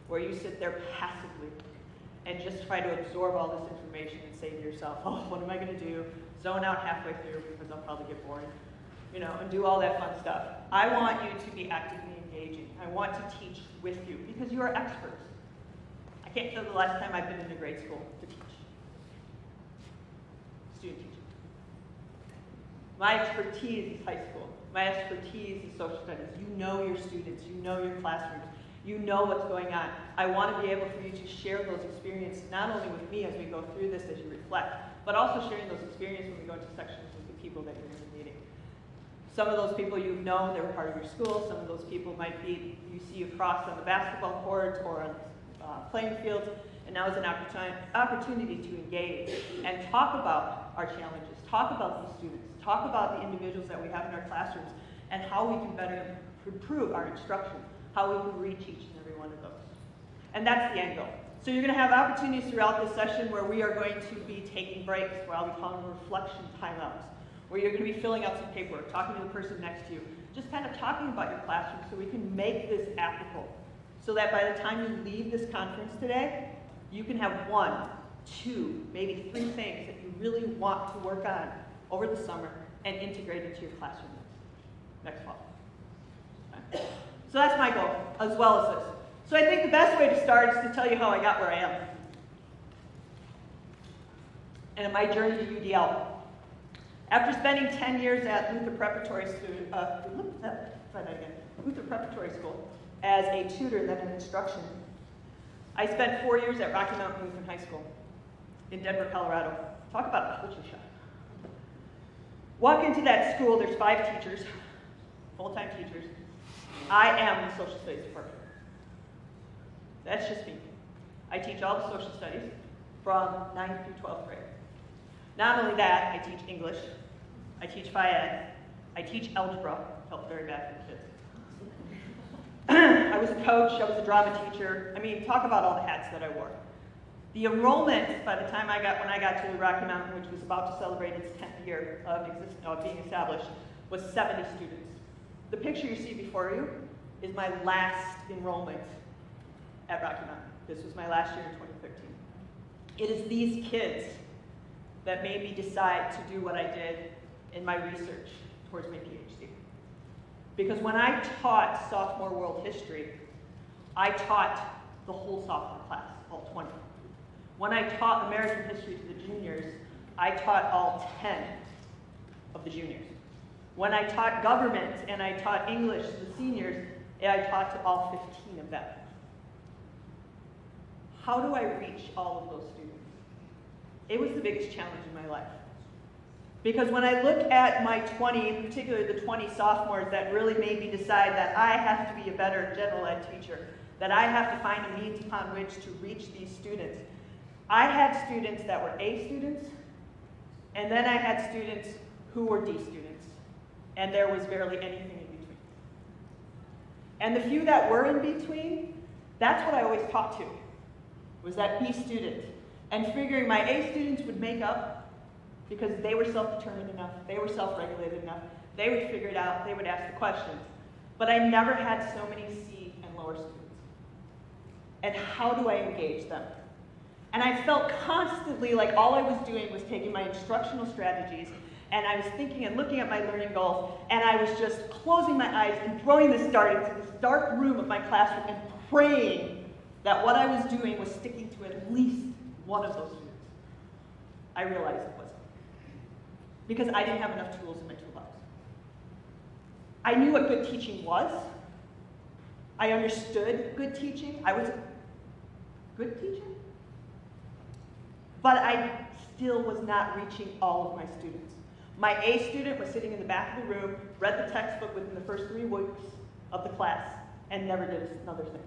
where you sit there passively and just try to absorb all this information and say to yourself, oh, what am I going to do? Zone out halfway through because I'll probably get bored, and do all that fun stuff. I want you to be actively engaging. I want to teach with you because you are experts. I can't tell the last time I've been in a grade school to teach. Student teaching. My expertise is high school. My expertise is social studies. You know your students. You know your classrooms. You know what's going on. I want to be able for you to share those experiences not only with me as we go through this as you reflect, but also sharing those experiences when we go into sections with the people that you're going to be meeting. Some of those people you've known, they were part of your school. Some of those people might be you see across on the basketball court or on playing fields. And now is an opportunity to engage and talk about our challenges, talk about these students, talk about the individuals that we have in our classrooms, and how we can better improve our instruction, how we can reach each and every one of those. And that's the end goal. So you're going to have opportunities throughout this session where we are going to be taking breaks, where I'll be calling reflection timeouts, where you're going to be filling out some paperwork, talking to the person next to you, just kind of talking about your classroom so we can make this applicable. So that by the time you leave this conference today, you can have 1, 2, maybe 3 things that you really want to work on over the summer and integrate into your classroom next fall. Okay. So that's my goal, as well as this. So I think the best way to start is to tell you how I got where I am. And my journey to UDL. After spending 10 years at Luther Preparatory School as a tutor and then in instruction, I spent 4 years at Rocky Mountain Lutheran High School in Denver, Colorado. Talk about a culture shock. Walk into that school, there's 5 teachers, full-time teachers. I am the social studies department. That's just me. I teach all the social studies from 9th through 12th grade. Not only that, I teach English, I teach Phi Ed, I teach algebra, felt very bad for the kids. I was a coach, I was a drama teacher. I mean, talk about all the hats that I wore. The enrollment, by the time when I got to Rocky Mountain, which was about to celebrate its 10th year of being established, was 70 students. The picture you see before you is my last enrollment at Rocky Mountain. This was my last year in 2013. It is these kids that made me decide to do what I did in my research towards my PhD. Because when I taught sophomore world history, I taught the whole sophomore class, all 20. When I taught American history to the juniors, I taught all 10 of the juniors. When I taught government and I taught English to the seniors, I taught to all 15 of them. How do I reach all of those students? It was the biggest challenge in my life. Because when I look at my 20, particularly the 20 sophomores that really made me decide that I have to be a better general ed teacher, that I have to find a means upon which to reach these students, I had students that were A students, and then I had students who were D students, and there was barely anything in between. And the few that were in between, that's what I always taught to, was that B student. And figuring my A students would make up because they were self-determined enough, they were self-regulated enough, they would figure it out, they would ask the questions. But I never had so many C and lower students. And how do I engage them? And I felt constantly like all I was doing was taking my instructional strategies, and I was thinking and looking at my learning goals, and I was just closing my eyes and throwing this dart into this dark room of my classroom and praying that what I was doing was sticking to at least one of those students. I realized it wasn't. Because I didn't have enough tools in my toolbox. I knew what good teaching was. I understood good teaching. I was good teaching. But I still was not reaching all of my students. My A student was sitting in the back of the room, read the textbook within the first 3 weeks of the class, and never did another thing.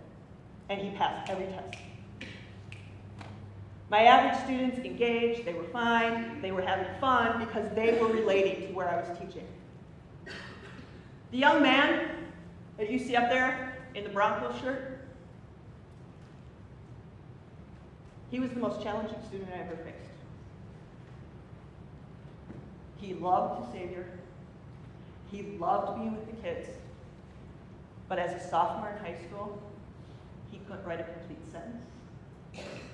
And he passed every test. My average students engaged, they were fine, they were having fun because they were relating to where I was teaching. The young man that you see up there in the Broncos shirt, he was the most challenging student I ever faced. He loved the Savior. He loved being with the kids. But as a sophomore in high school, He couldn't write a complete sentence.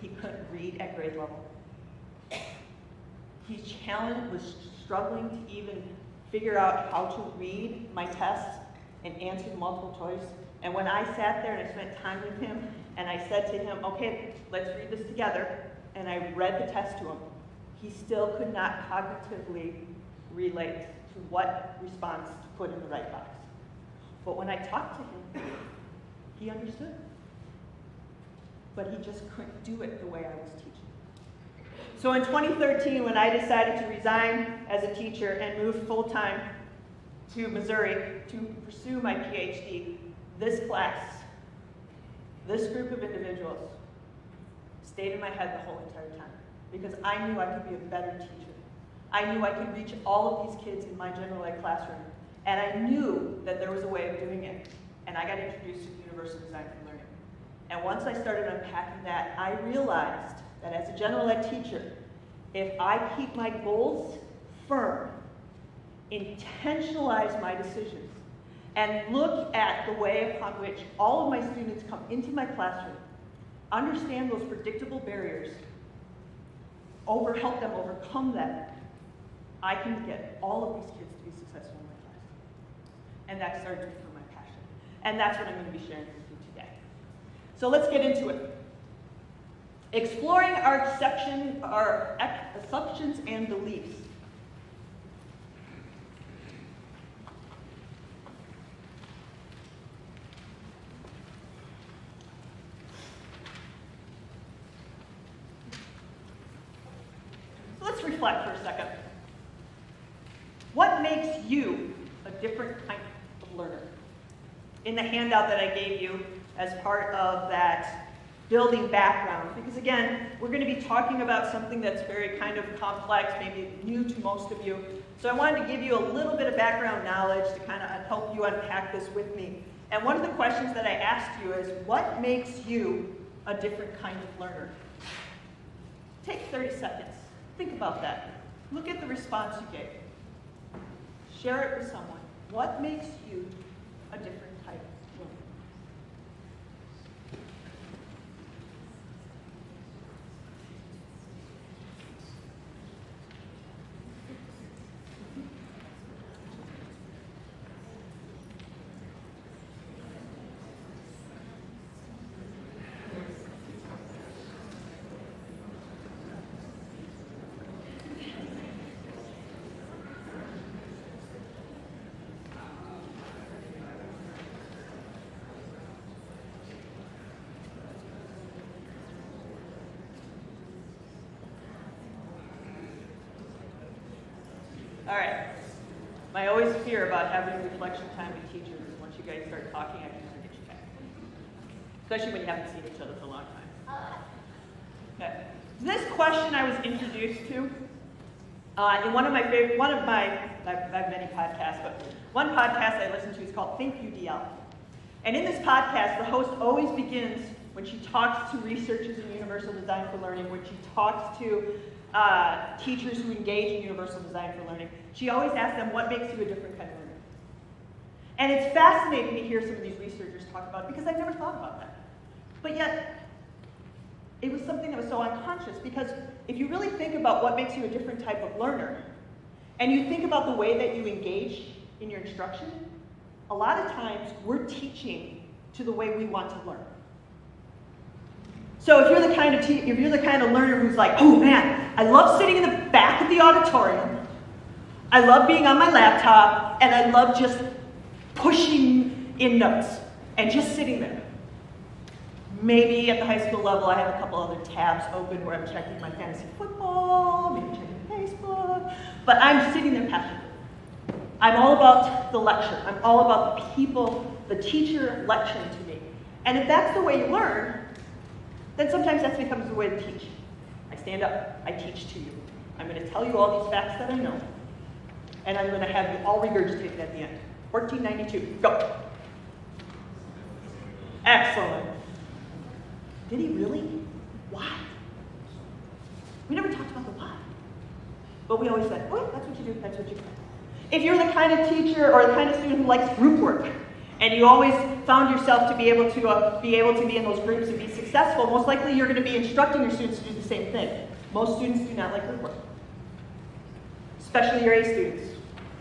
He couldn't read at grade level. His challenge was struggling to even figure out how to read my tests and answer the multiple choice. And when I sat there and I spent time with him, and I said to him, okay, let's read this together, and I read the test to him, he still could not cognitively relate to what response to put in the right box. But when I talked to him, he understood. But he just couldn't do it the way I was teaching. So in 2013, when I decided to resign as a teacher and move full-time to Missouri to pursue my PhD, this class, this group of individuals, stayed in my head the whole entire time because I knew I could be a better teacher. I knew I could reach all of these kids in my general ed classroom, and I knew that there was a way of doing it, and I got introduced to universal design for learning. And once I started unpacking that, I realized that as a general ed teacher, if I keep my goals firm, intentionalize my decisions, and look at the way upon which all of my students come into my classroom, understand those predictable barriers, help them overcome them, I can get all of these kids to be successful in my class. And that started to become my passion. And that's what I'm going to be sharing with you today. So let's get into it. Exploring our assumptions and beliefs. So let's reflect for a second. What makes you a different kind of learner? In the handout that I gave you as part of that building background, because again, we're going to be talking about something that's very kind of complex, maybe new to most of you. So I wanted to give you a little bit of background knowledge to kind of help you unpack this with me. And one of the questions that I asked you is, what makes you a different kind of learner? Take 30 seconds. Think about that. Look at the response you gave. Share it with someone. What makes you a different type of learner? All right. My always fear about having reflection time with teachers is once you guys start talking, I can never get you back. Especially when you haven't seen each other for a long time. Okay. This question I was introduced to in one of my favorite, I have many podcasts, but one podcast I listen to is called Think UDL. And in this podcast, the host always begins when she talks to researchers in universal design for learning, when she talks to teachers who engage in universal design for learning, she always asks them, what makes you a different kind of learner? And it's fascinating to hear some of these researchers talk about it because I've never thought about that. But yet, it was something that was so unconscious because if you really think about what makes you a different type of learner, and you think about the way that you engage in your instruction, a lot of times we're teaching to the way we want to learn. So if you're the kind of learner who's like, oh man, I love sitting in the back of the auditorium, I love being on my laptop, and I love just pushing in notes and just sitting there. Maybe at the high school level, I have a couple other tabs open where I'm checking my fantasy football, maybe checking Facebook, but I'm sitting there passionately. I'm all about the lecture. I'm all about the people, the teacher lecturing to me. And if that's the way you learn, then sometimes that becomes the way to teach. I stand up, I teach to you. I'm going to tell you all these facts that I know, and I'm going to have you all regurgitated at the end. 1492, go. Excellent. Did he really? Why? We never talked about the why. But we always said, oh, that's what you do, that's what you do. If you're the kind of teacher or the kind of student who likes group work, and you always found yourself to be able to be in those groups and be successful, most likely you're going to be instructing your students to do the same thing. Most students do not like group work, especially your A students,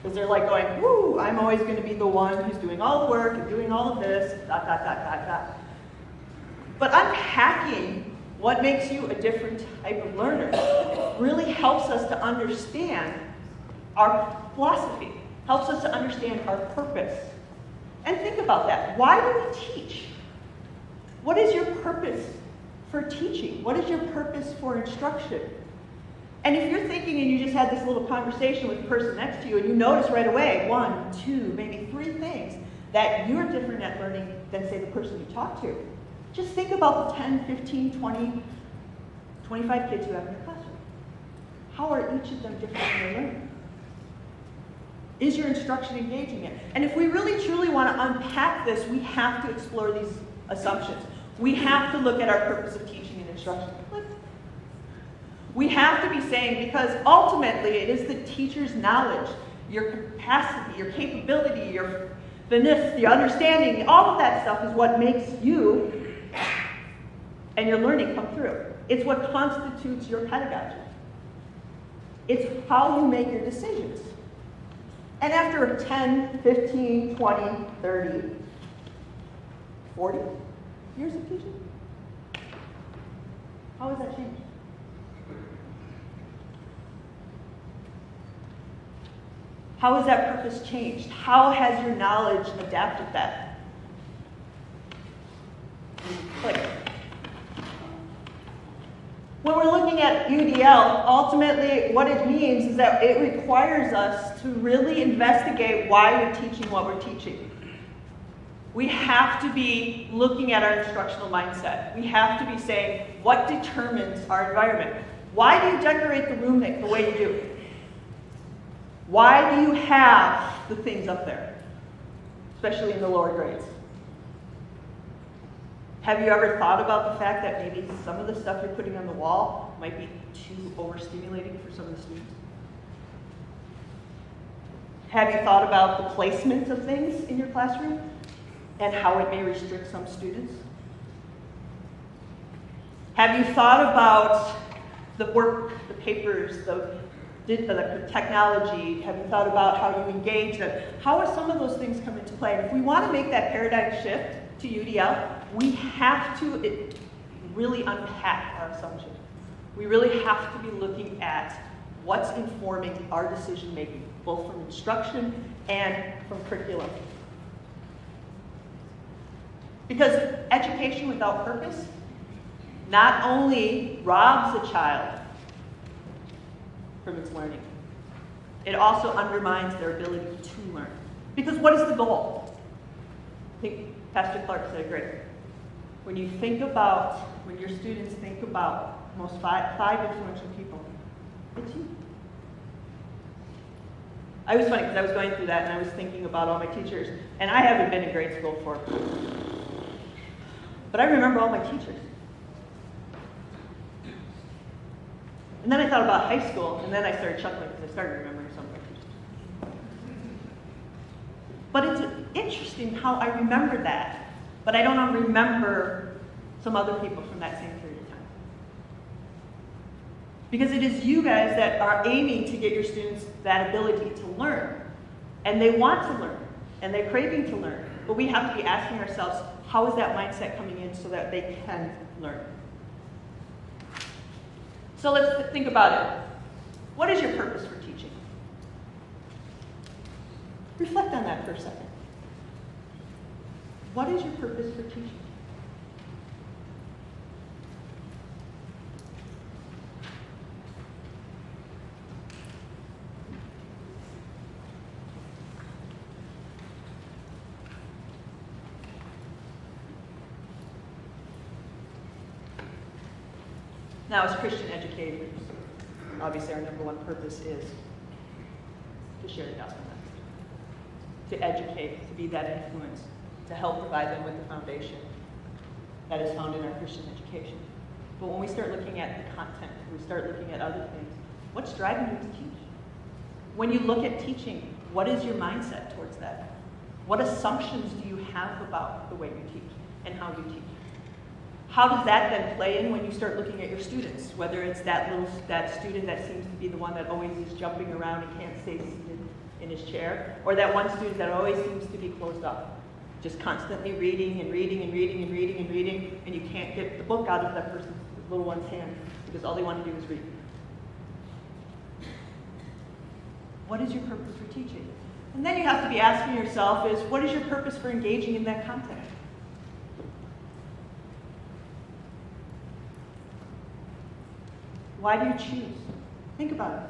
because they're like going, woo, I'm always going to be the one who's doing all the work and doing all of this, ... But unpacking what makes you a different type of learner really helps us to understand our philosophy, helps us to understand our purpose. And think about that. Why do we teach? What is your purpose for teaching? What is your purpose for instruction? And if you're thinking and you just had this little conversation with the person next to you and you notice right away 1, 2, maybe 3 things that you're different at learning than, say, the person you talk to, just think about the 10, 15, 20, 25 kids you have in your classroom. How are each of them different in their learning? Is your instruction engaging it? And if we really truly want to unpack this, we have to explore these assumptions. We have to look at our purpose of teaching and instruction. We have to be saying, because ultimately it is the teacher's knowledge, your capacity, your capability, your finesse, the understanding, all of that stuff is what makes you and your learning come through. It's what constitutes your pedagogy. It's how you make your decisions. And after 10, 15, 20, 30, 40 years of teaching, how has that changed? How has that purpose changed? How has your knowledge adapted that? Click. When we're looking at UDL, ultimately what it means is that it requires us to really investigate why we're teaching what we're teaching. We have to be looking at our instructional mindset. We have to be saying, what determines our environment? Why do you decorate the room the way you do? Why do you have the things up there, especially in the lower grades? Have you ever thought about the fact that maybe some of the stuff you're putting on the wall might be too overstimulating for some of the students? Have you thought about the placement of things in your classroom and how it may restrict some students? Have you thought about the work, the papers, the technology? Have you thought about how you engage them? How are some of those things come into play? And if we want to make that paradigm shift to UDL, we have to really unpack our assumptions. We really have to be looking at what's informing our decision making, both from instruction and from curriculum. Because education without purpose not only robs a child from its learning, it also undermines their ability to learn. Because what is the goal? I think Pastor Clark said it great. When your students think about the most five influential people, it's you. I was funny because I was going through that and I was thinking about all my teachers, and I haven't been in grade school before, but I remember all my teachers. And then I thought about high school, and then I started chuckling because I started remembering some of my teachers. But it's interesting how I remember that, but I don't remember some other people from that same period of time. Because it is you guys that are aiming to get your students that ability to learn. And they want to learn, and they're craving to learn. But we have to be asking ourselves, how is that mindset coming in so that they can learn? So let's think about it. What is your purpose for teaching? Reflect on that for a second. What is your purpose for teaching? Now, as Christian educators, obviously our number one purpose is to share the gospel message, to educate, to be that influence, to help provide them with the foundation that is found in our Christian education. But when we start looking at the content, we start looking at other things, what's driving you to teach? When you look at teaching, what is your mindset towards that? What assumptions do you have about the way you teach and how you teach? How does that then play in when you start looking at your students? Whether it's that student that seems to be the one that always is jumping around and can't stay seated in his chair, or that one student that always seems to be closed off, just constantly reading and reading and reading and reading and reading, and you can't get the book out of that person's little one's hand because all they want to do is read. What is your purpose for teaching? And then you have to be asking yourself is, what is your purpose for engaging in that content? Why do you choose? Think about it.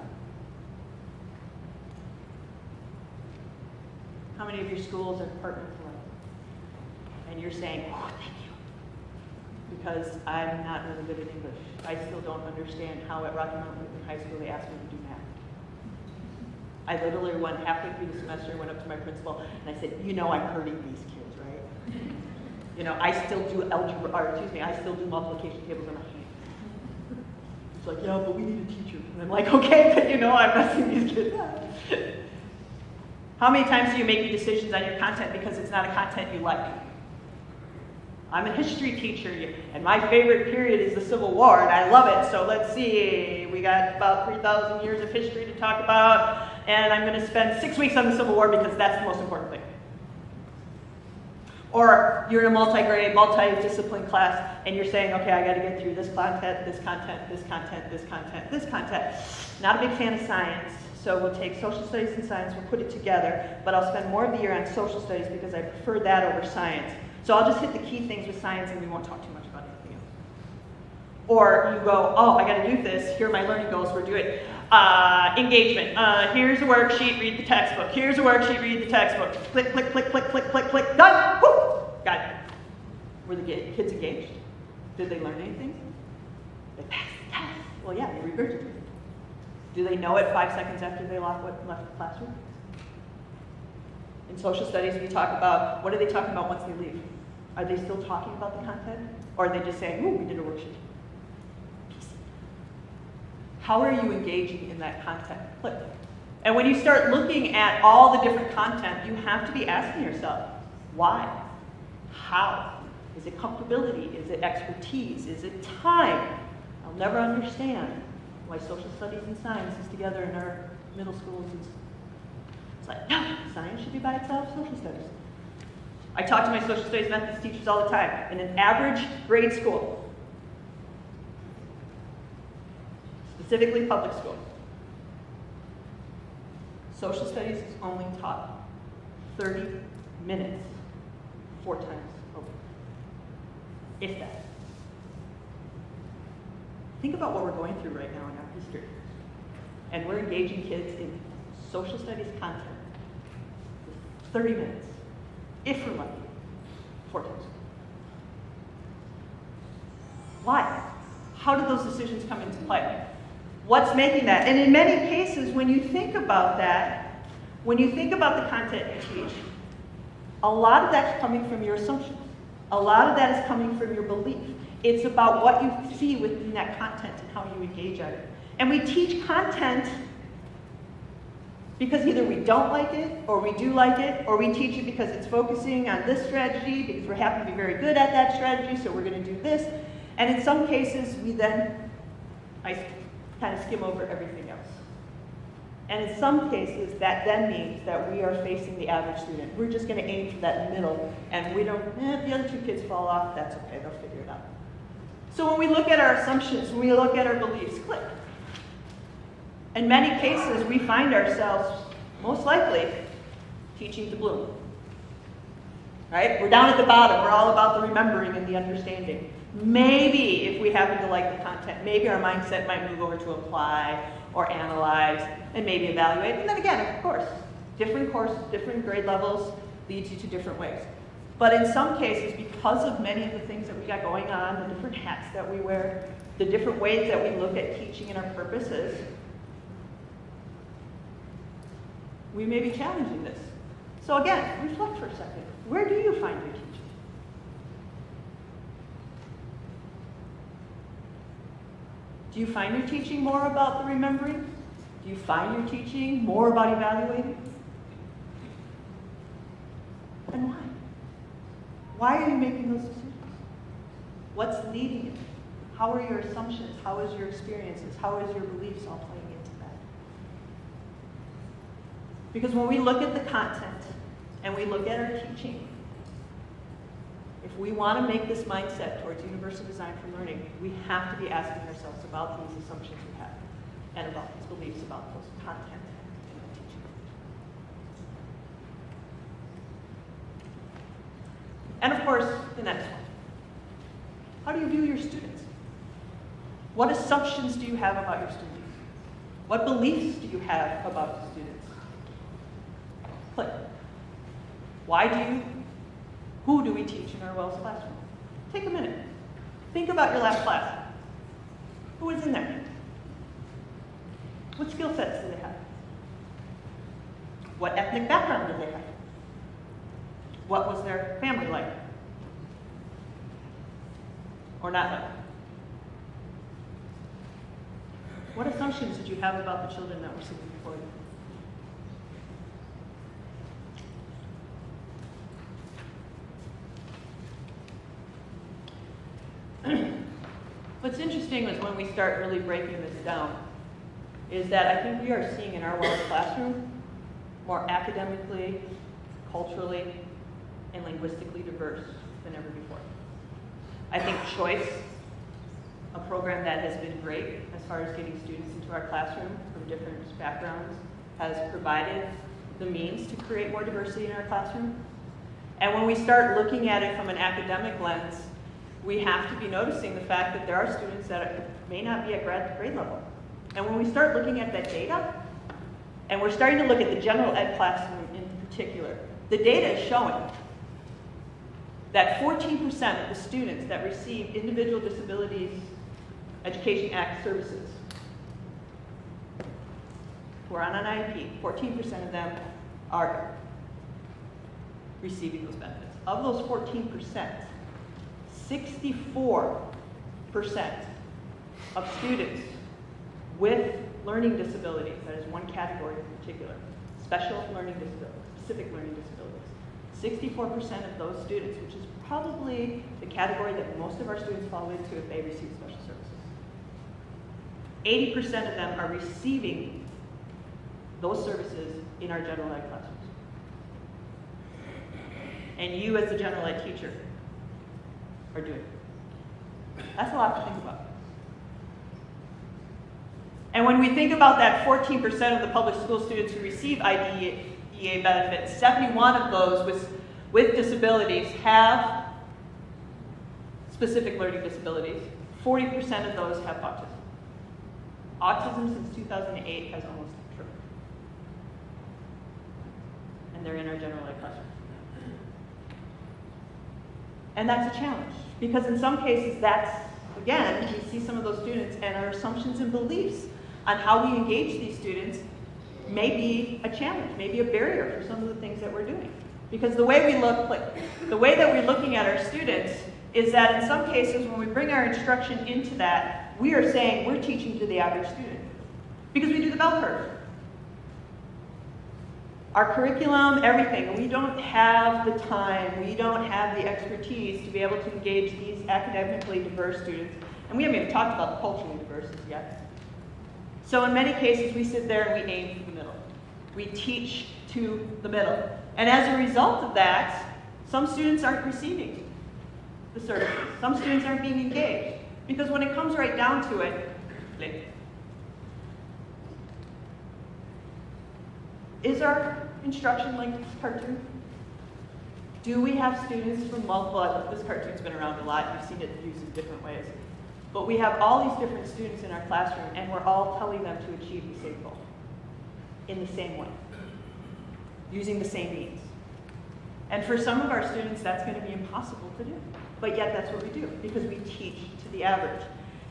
How many of your schools are department led? And you're saying, oh, thank you, because I'm not really good at English. I still don't understand how at Rocky Mountain High School they asked me to do math. I literally went halfway through the semester and went up to my principal and I said, you know I'm hurting these kids, right? You know, I still do I still do multiplication tables on my hand. It's like, yeah, but we need a teacher. And I'm like, okay, but you know I'm messing these kids up. How many times do you make decisions on your content because it's not a content you like? I'm a history teacher, and my favorite period is the Civil War, and I love it. So let's see, we got about 3,000 years of history to talk about, and I'm going to spend 6 weeks on the Civil War because that's the most important thing. Or you're in a multi-grade, multi-discipline class, and you're saying, okay, I got to get through this content, this content, this content, this content, this content. Not a big fan of science, so we'll take social studies and science, we'll put it together, but I'll spend more of the year on social studies because I prefer that over science. So I'll just hit the key things with science and we won't talk too much about anything else. Or you go, oh, I got to do this. Here are my learning goals. We're doing engagement. Here's a worksheet, read the textbook. Here's a worksheet, read the textbook. Click, click, click, click, click, click, click. Done. Woo! Got it. Were the kids engaged? Did they learn anything? They passed the test. Well, yeah, they regurgitated. Do they know it 5 seconds after they left the classroom? In social studies, we talk about, what are they talking about once they leave? Are they still talking about the content? Or are they just saying, ooh, we did a worksheet? How are you engaging in that content clip? And when you start looking at all the different content, you have to be asking yourself, why? How? Is it comfortability? Is it expertise? Is it time? I'll never understand why social studies and science is together in our middle schools. It's like, no, science should be by itself, social studies. I talk to my social studies methods teachers all the time. In an average grade school, specifically public school, social studies is only taught 30 minutes 4 times a week, if that. Think about what we're going through right now in our history. And we're engaging kids in social studies content for 30 minutes, if we're lucky, 4 times. Why? How do those decisions come into play? What's making that? And in many cases, when you think about that, when you think about the content you teach, a lot of that's coming from your assumptions. A lot of that is coming from your belief. It's about what you see within that content and how you engage at it. And we teach content because either we don't like it, or we do like it, or we teach it because it's focusing on this strategy, because we happen to be very good at that strategy, so we're going to do this. And in some cases, I kind of skim over everything else. And in some cases, that then means that we are facing the average student. We're just going to aim for that middle, and we don't, if the other 2 kids fall off, that's okay, they'll figure it out. So when we look at our assumptions, when we look at our beliefs, click. In many cases, we find ourselves, most likely, teaching to bloom. Right? We're down at the bottom. We're all about the remembering and the understanding. Maybe, if we happen to like the content, maybe our mindset might move over to apply or analyze and maybe evaluate. And then again, of course, different courses, different grade levels leads you to different ways. But in some cases, because of many of the things that we got going on, the different hats that we wear, the different ways that we look at teaching and our purposes, we may be challenging this. So again, reflect for a second. Where do you find your teaching? Do you find your teaching more about the remembering? Do you find your teaching more about evaluating? Why are you making those decisions? What's leading it? How are your assumptions? How is your experiences? How is your beliefs all playing into that? Because when we look at the content and we look at our teaching, if we want to make this mindset towards universal design for learning, we have to be asking ourselves about these assumptions we have and about these beliefs about those content in our teaching. And of course, the next one. How do you view your students? What assumptions do you have about your students? What beliefs do you have about the students? Click. Who do we teach in our Wells classroom? Take a minute. Think about your last class. Who was in there? What skill sets do they have? What ethnic background did they have? What was their family like? Or not like? What assumptions did you have about the children that were sitting before you? What's interesting is when we start really breaking this down, is that I think we are seeing in our Wells classroom more academically, culturally, and linguistically diverse than ever before. I think Choice, a program that has been great as far as getting students into our classroom from different backgrounds, has provided the means to create more diversity in our classroom. And when we start looking at it from an academic lens, we have to be noticing the fact that there are students that may not be at grade level. And when we start looking at that data, and we're starting to look at the general ed classroom in particular, the data is showing that 14% of the students that receive Individual Disabilities Education Act services who are on an IEP, 14% of them are receiving those benefits. Of those 14%, 64% of students with learning disabilities, that is one category in particular, special learning disabilities, specific learning disabilities, 64% of those students, which is probably the category that most of our students fall into if they receive special services. 80% of them are receiving those services in our general ed classrooms. And you as a general ed teacher are doing it. That's a lot to think about. And when we think about that 14% of the public school students who receive IDEA benefits, 71 of those with disabilities have specific learning disabilities. 40% of those have autism. Autism since 2008 has almost tripled. And they're in our general ed classroom. And that's a challenge, because in some cases that's, again, we see some of those students and our assumptions and beliefs on how we engage these students may be a challenge, maybe a barrier for some of the things that we're doing. Because the way we look, the way that we're looking at our students is that in some cases when we bring our instruction into that, we are saying we're teaching to the average student. Because we do the bell curve. Our curriculum, everything, we don't have the time, we don't have the expertise to be able to engage these academically diverse students. And we haven't even talked about the culturally diverse yet. So in many cases, we sit there and we aim for the middle. We teach to the middle. And as a result of that, some students aren't receiving the services. Some students aren't being engaged. Because when it comes right down to it, is our instruction like this cartoon? Do we have students from multiple, this cartoon's been around a lot, you've seen it used in different ways. But we have all these different students in our classroom and we're all telling them to achieve the same goal in the same way, using the same means. And for some of our students, that's going to be impossible to do. But yet that's what we do, because we teach to the average.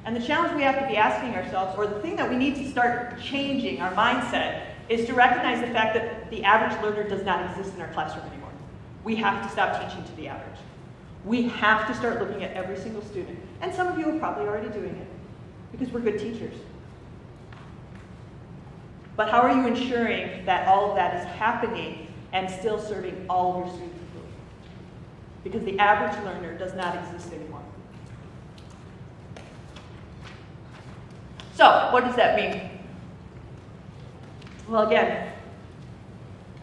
And the challenge we have to be asking ourselves, or the thing that we need to start changing our mindset, is to recognize the fact that the average learner does not exist in our classroom anymore. We have to stop teaching to the average. We have to start looking at every single student. And some of you are probably already doing it, because we're good teachers. But how are you ensuring that all of that is happening and still serving all of your students equally? because the average learner does not exist anymore. So, what does that mean? Well, again,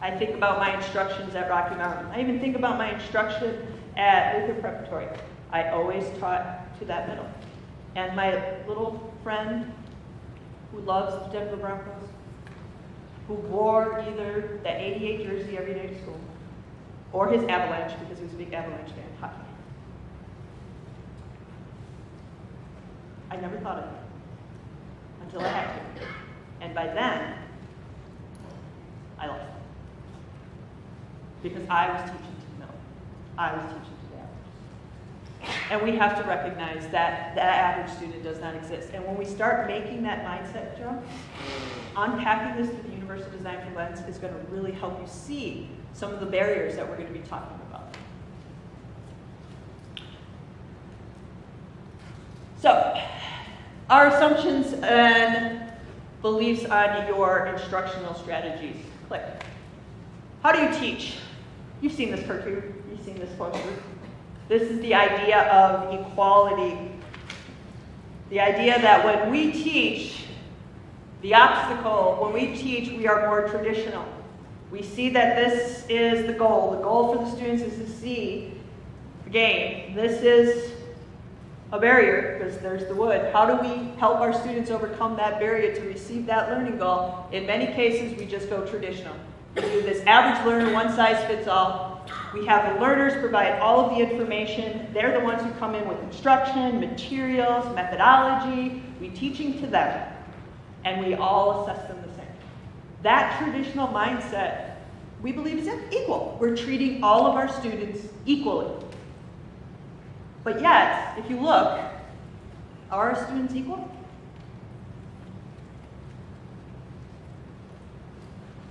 I think about my instructions at Rocky Mountain. I even think about my instruction at Luther Preparatory. I always taught to that middle. And my little friend who loves the Denver Broncos, who wore either the 88 jersey every day to school, or his Avalanche, because he was a big Avalanche fan, hockey. I never thought of it until I had to. And by then, I lost it. Because I was teaching to the middle. I was teaching to the average. And we have to recognize that that average student does not exist. And when we start making that mindset jump, unpacking this through the Universal Design for Lens is going to really help you see some of the barriers that we're going to be talking about. So, our assumptions and beliefs on your instructional strategies. Click. How do you teach? You've seen this cartoon. You've seen this poster. This is the idea of equality. The idea that when we teach, the obstacle, when we teach, we are more traditional. We see that this is the goal. The goal for the students is to see the game. This is a barrier, because there's the wood. How do we help our students overcome that barrier to receive that learning goal? In many cases, we just go traditional. We do this average learner, one size fits all. We have the learners provide all of the information. They're the ones who come in with instruction, materials, methodology. We teaching to them, and we all assess them the same. That traditional mindset, we believe, is equal. We're treating all of our students equally. But yet, if you look, are our students equal?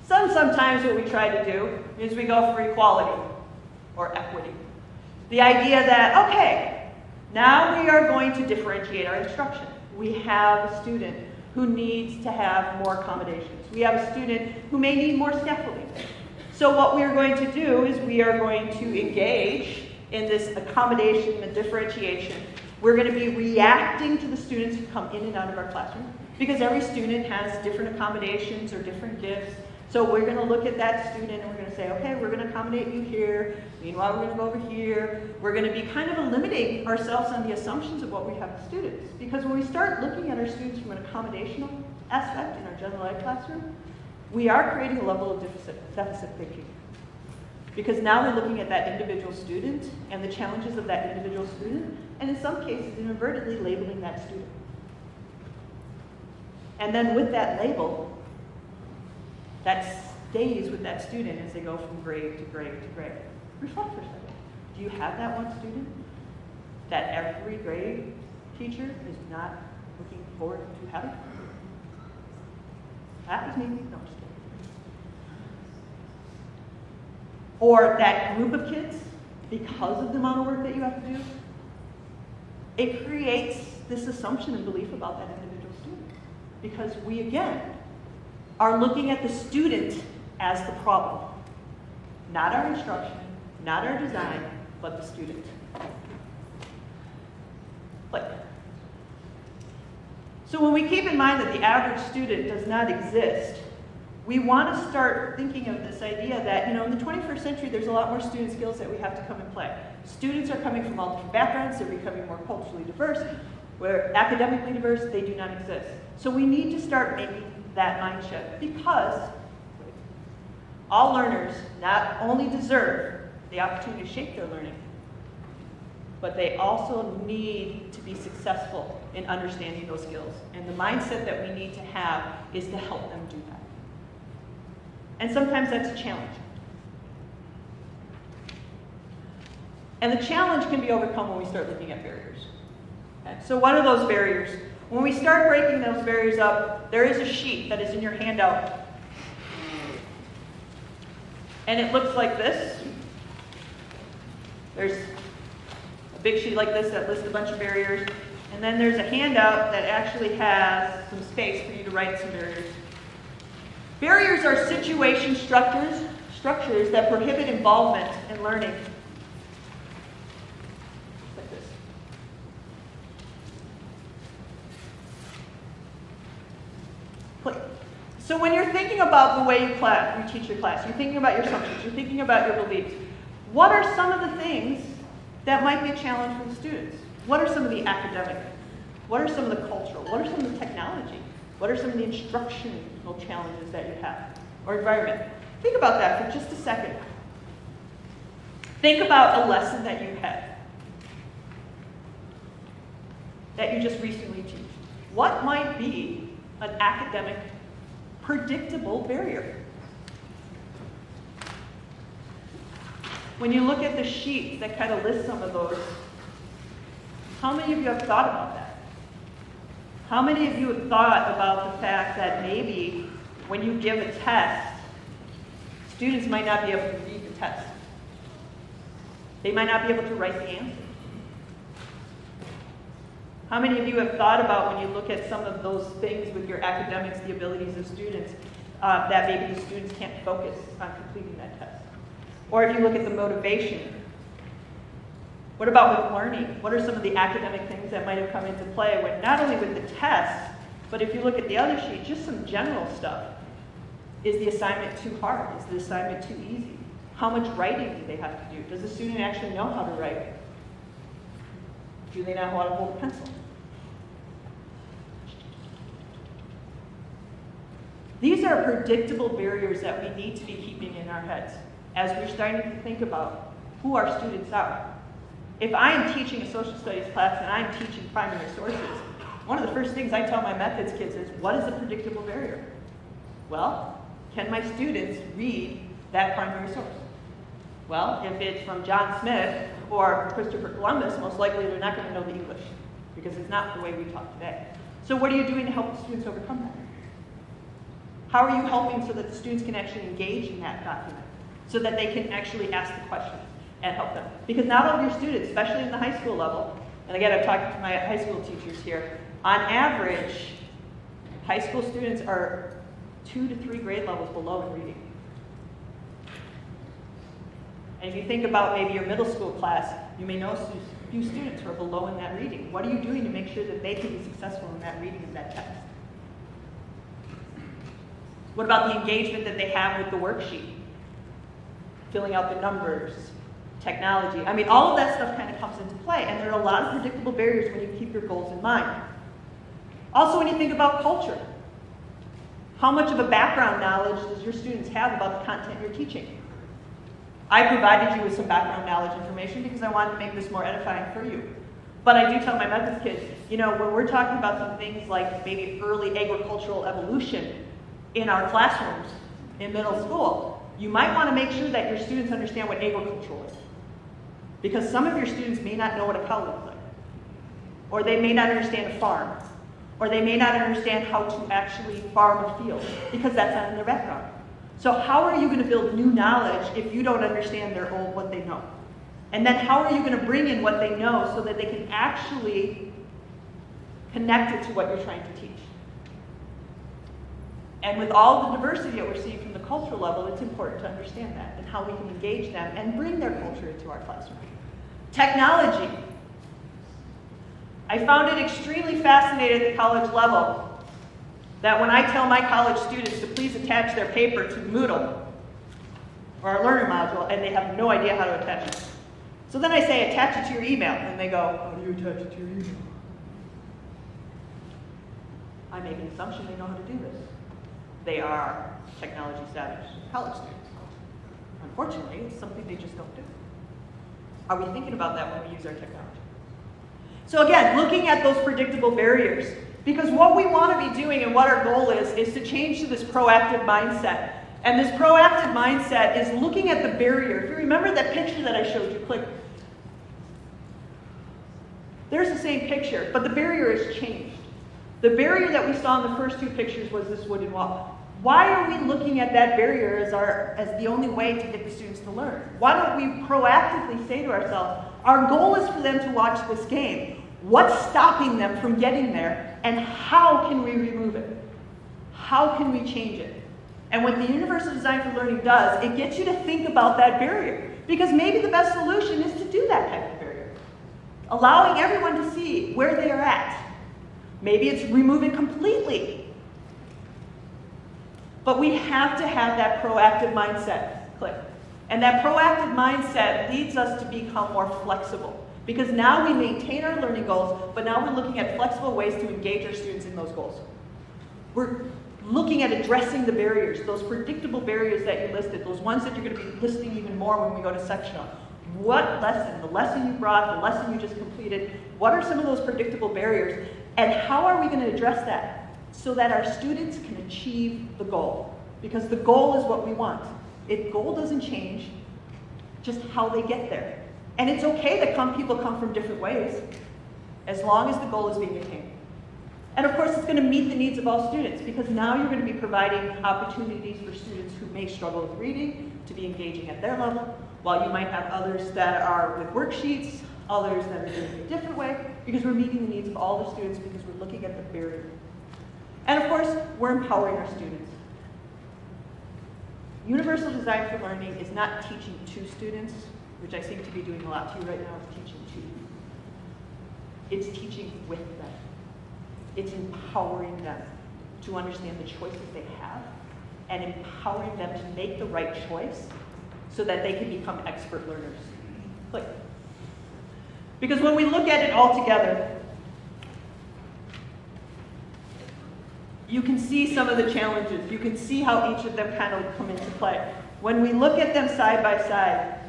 Sometimes what we try to do is we go for equality or equity. The idea that, okay, now we are going to differentiate our instruction. We have a student who needs to have more accommodations. We have a student who may need more scaffolding. So what we are going to do is we are going to engage in this accommodation and differentiation. We're going to be reacting to the students who come in and out of our classroom, because every student has different accommodations or different gifts. So we're going to look at that student and we're going to say, okay, we're going to accommodate you here. Meanwhile, we're going to go over here. We're going to be kind of eliminating ourselves on the assumptions of what we have with students. Because when we start looking at our students from an accommodational aspect in our general ed classroom, we are creating a level of deficit thinking. Because now we're looking at that individual student and the challenges of that individual student, and in some cases, inadvertently labeling that student. And then with that label, that stays with that student as they go from grade to grade to grade. Reflect for a second. Do you have that one student that every grade teacher is not looking forward to having? That was me. No, just kidding. Or that group of kids, because of the amount of work that you have to do, it creates this assumption and belief about that individual student. Because we, again, are looking at the student as the problem. Not our instruction, not our design, but the student. So when we keep in mind that the average student does not exist, we want to start thinking of this idea that, in the 21st century, there's a lot more student skills that we have to come and play. Students are coming from all different backgrounds, they're becoming more culturally diverse. We're academically diverse, they do not exist. So we need to start making that mind shift, because all learners not only deserve the opportunity to shape their learning, but they also need to be successful in understanding those skills. And the mindset that we need to have is to help them do that. And sometimes that's a challenge. And the challenge can be overcome when we start looking at barriers. Okay? So one of those barriers, when we start breaking those barriers up, there is a sheet that is in your handout. And it looks like this. There's a big sheet like this that lists a bunch of barriers. And then there's a handout that actually has some space for you to write some barriers. Barriers are situation structures that prohibit involvement in learning. So when you're thinking about the way you teach your class, you're thinking about your assumptions, you're thinking about your beliefs, what are some of the things that might be a challenge for the students? What are some of the academic? What are some of the cultural? What are some of the technology? What are some of the instructional challenges that you have? Or environment? Think about that for just a second. Think about a lesson that you had, that you just recently taught. What might be an academic predictable barrier? When you look at the sheets that kind of list some of those, how many of you have thought about that? How many of you have thought about the fact that maybe when you give a test, students might not be able to read the test? They might not be able to write the answer. How many of you have thought about when you look at some of those things with your academics, the abilities of students, that maybe the students can't focus on completing that test? Or if you look at the motivation, what about with learning? What are some of the academic things that might have come into play when not only with the test, but if you look at the other sheet, just some general stuff. Is the assignment too hard? Is the assignment too easy? How much writing do they have to do? Does the student actually know how to write? Do they know how to hold a pencil? These are predictable barriers that we need to be keeping in our heads as we're starting to think about who our students are. If I am teaching a social studies class and I'm teaching primary sources, one of the first things I tell my methods kids is, what is a predictable barrier? Well, can my students read that primary source? Well, if it's from John Smith or Christopher Columbus, most likely they're not going to know the English because it's not the way we talk today. So what are you doing to help the students overcome that? How are you helping so that the students can actually engage in that document so that they can actually ask the questions and help them? Because not all of your students, especially in the high school level, and again, I'm talking to my high school teachers here, on average, high school students are 2 to 3 grade levels below in reading. And if you think about maybe your middle school class, you may know a few students who are below in that reading. What are you doing to make sure that they can be successful in that reading of that text? What about the engagement that they have with the worksheet? Filling out the numbers, technology. I mean, all of that stuff kind of comes into play, and there are a lot of predictable barriers when you keep your goals in mind. Also, when you think about culture, how much of a background knowledge does your students have about the content you're teaching? I provided you with some background knowledge information because I wanted to make this more edifying for you. But I do tell my methods kids, when we're talking about some things like maybe early agricultural evolution in our classrooms in middle school, you might want to make sure that your students understand what agricultural is. Because some of your students may not know what a cow looks like. Or they may not understand a farm. Or they may not understand how to actually farm a field because that's not in their background. So how are you going to build new knowledge if you don't understand what they know? And then how are you going to bring in what they know so that they can actually connect it to what you're trying to teach? And with all the diversity that we're seeing from the cultural level, it's important to understand that and how we can engage them and bring their culture into our classroom. Technology. I found it extremely fascinating at the college level that when I tell my college students to please attach their paper to Moodle or our learner module, and they have no idea how to attach it. So then I say, attach it to your email, and they go, how do you attach it to your email? I make an assumption they know how to do this. They are technology savvy college students. Unfortunately, it's something they just don't do. Are we thinking about that when we use our technology? So again, looking at those predictable barriers, because what we want to be doing and what our goal is to change to this proactive mindset. And this proactive mindset is looking at the barrier. If you remember that picture that I showed you, click. There's the same picture, but the barrier has changed. The barrier that we saw in the first 2 pictures was this wooden wall. Why are we looking at that barrier as the only way to get the students to learn? Why don't we proactively say to ourselves, our goal is for them to watch this game. What's stopping them from getting there, and how can we remove it? How can we change it? And what the Universal Design for Learning does, it gets you to think about that barrier. Because maybe the best solution is to do that type of barrier. Allowing everyone to see where they are at. Maybe it's remove it completely. But we have to have that proactive mindset. Click. And that proactive mindset leads us to become more flexible. Because now we maintain our learning goals, but now we're looking at flexible ways to engage our students in those goals. We're looking at addressing the barriers, those predictable barriers that you listed, those ones that you're going to be listing even more when we go to sectional. What lesson, the lesson you brought, the lesson you just completed, what are some of those predictable barriers, and how are we going to address that so that our students can achieve the goal? Because the goal is what we want. Goal doesn't change, just how they get there. And it's okay that people come from different ways, as long as the goal is being attained. And of course, it's going to meet the needs of all students, because now you're going to be providing opportunities for students who may struggle with reading to be engaging at their level, while you might have others that are with worksheets, others that are doing it a different way, because we're meeting the needs of all the students, because we're looking at the barrier. And of course, we're empowering our students. Universal design for learning is not teaching to students, which I seem to be doing a lot to you right now, is teaching to you. It's teaching with them. It's empowering them to understand the choices they have and empowering them to make the right choice so that they can become expert learners. Click. Because when we look at it all together, you can see some of the challenges. You can see how each of them kind of come into play. When we look at them side by side,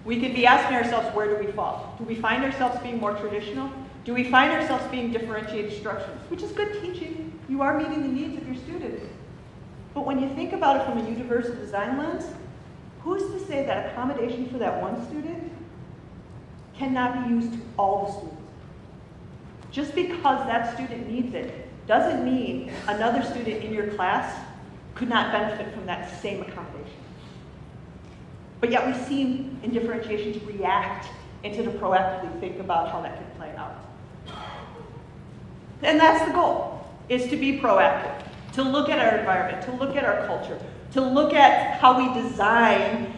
we could be asking ourselves, where do we fall? Do we find ourselves being more traditional? Do we find ourselves being differentiated instructions? Which is good teaching. You are meeting the needs of your students. But when you think about it from a universal design lens, who's to say that accommodation for that one student cannot be used to all the students? Just because that student needs it doesn't mean another student in your class could not benefit from that same accommodation. But yet we seem in differentiation to react instead of proactively think about how that could play out. And that's the goal, is to be proactive, to look at our environment, to look at our culture, to look at how we design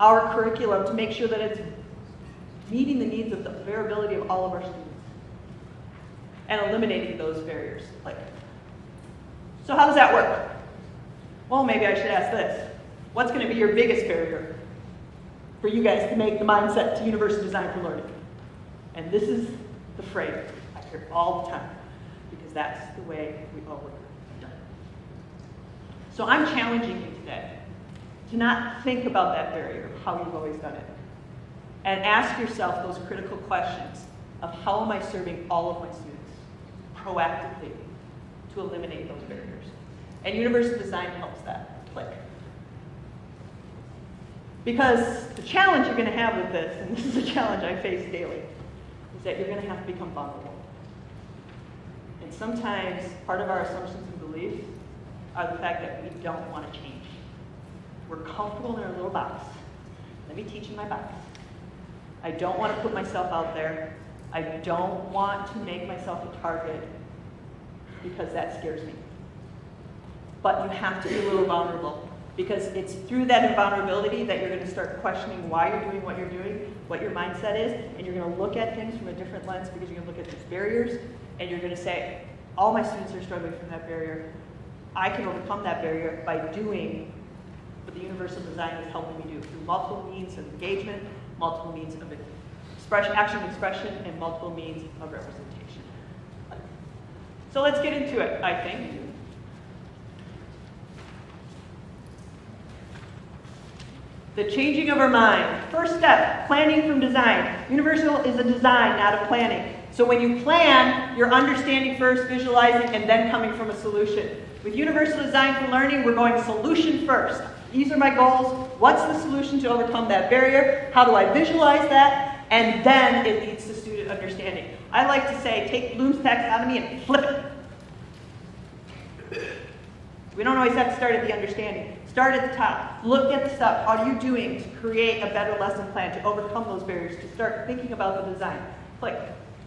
our curriculum to make sure that it's meeting the needs of the variability of all of our students and eliminating those barriers. So how does that work? Well, maybe I should ask this. What's going to be your biggest barrier for you guys to make the mindset to universal design for learning? And this is the phrase I hear all the time, because that's the way we all work. So I'm challenging you today to not think about that barrier, how you've always done it, and ask yourself those critical questions of how am I serving all of my students proactively to eliminate those barriers. And universal design helps that. Click. Because the challenge you're going to have with this, and this is a challenge I face daily, is that you're going to have to become vulnerable. And sometimes part of our assumptions and beliefs are the fact that we don't want to change. We're comfortable in our little box. Let me teach in my box. I don't want to put myself out there. I don't want to make myself a target because that scares me. But you have to be a little vulnerable, because it's through that vulnerability that you're going to start questioning why you're doing what you're doing, what your mindset is, and you're going to look at things from a different lens, because you're going to look at these barriers, and you're going to say, all my students are struggling from that barrier. I can overcome that barrier by doing what the universal design is helping me do, through multiple means of engagement, multiple means of action expression, and multiple means of representation. So let's get into it, I think. The changing of our mind. First step, planning from design. Universal is a design, not a planning. So when you plan, you're understanding first, visualizing, and then coming from a solution. With universal design for learning, we're going solution first. These are my goals. What's the solution to overcome that barrier? How do I visualize that? And then it leads to student understanding. I like to say, take Bloom's taxonomy and flip it. We don't always have to start at the understanding. Start at the top. Look at the stuff. How are you doing to create a better lesson plan, to overcome those barriers, to start thinking about the design? Click.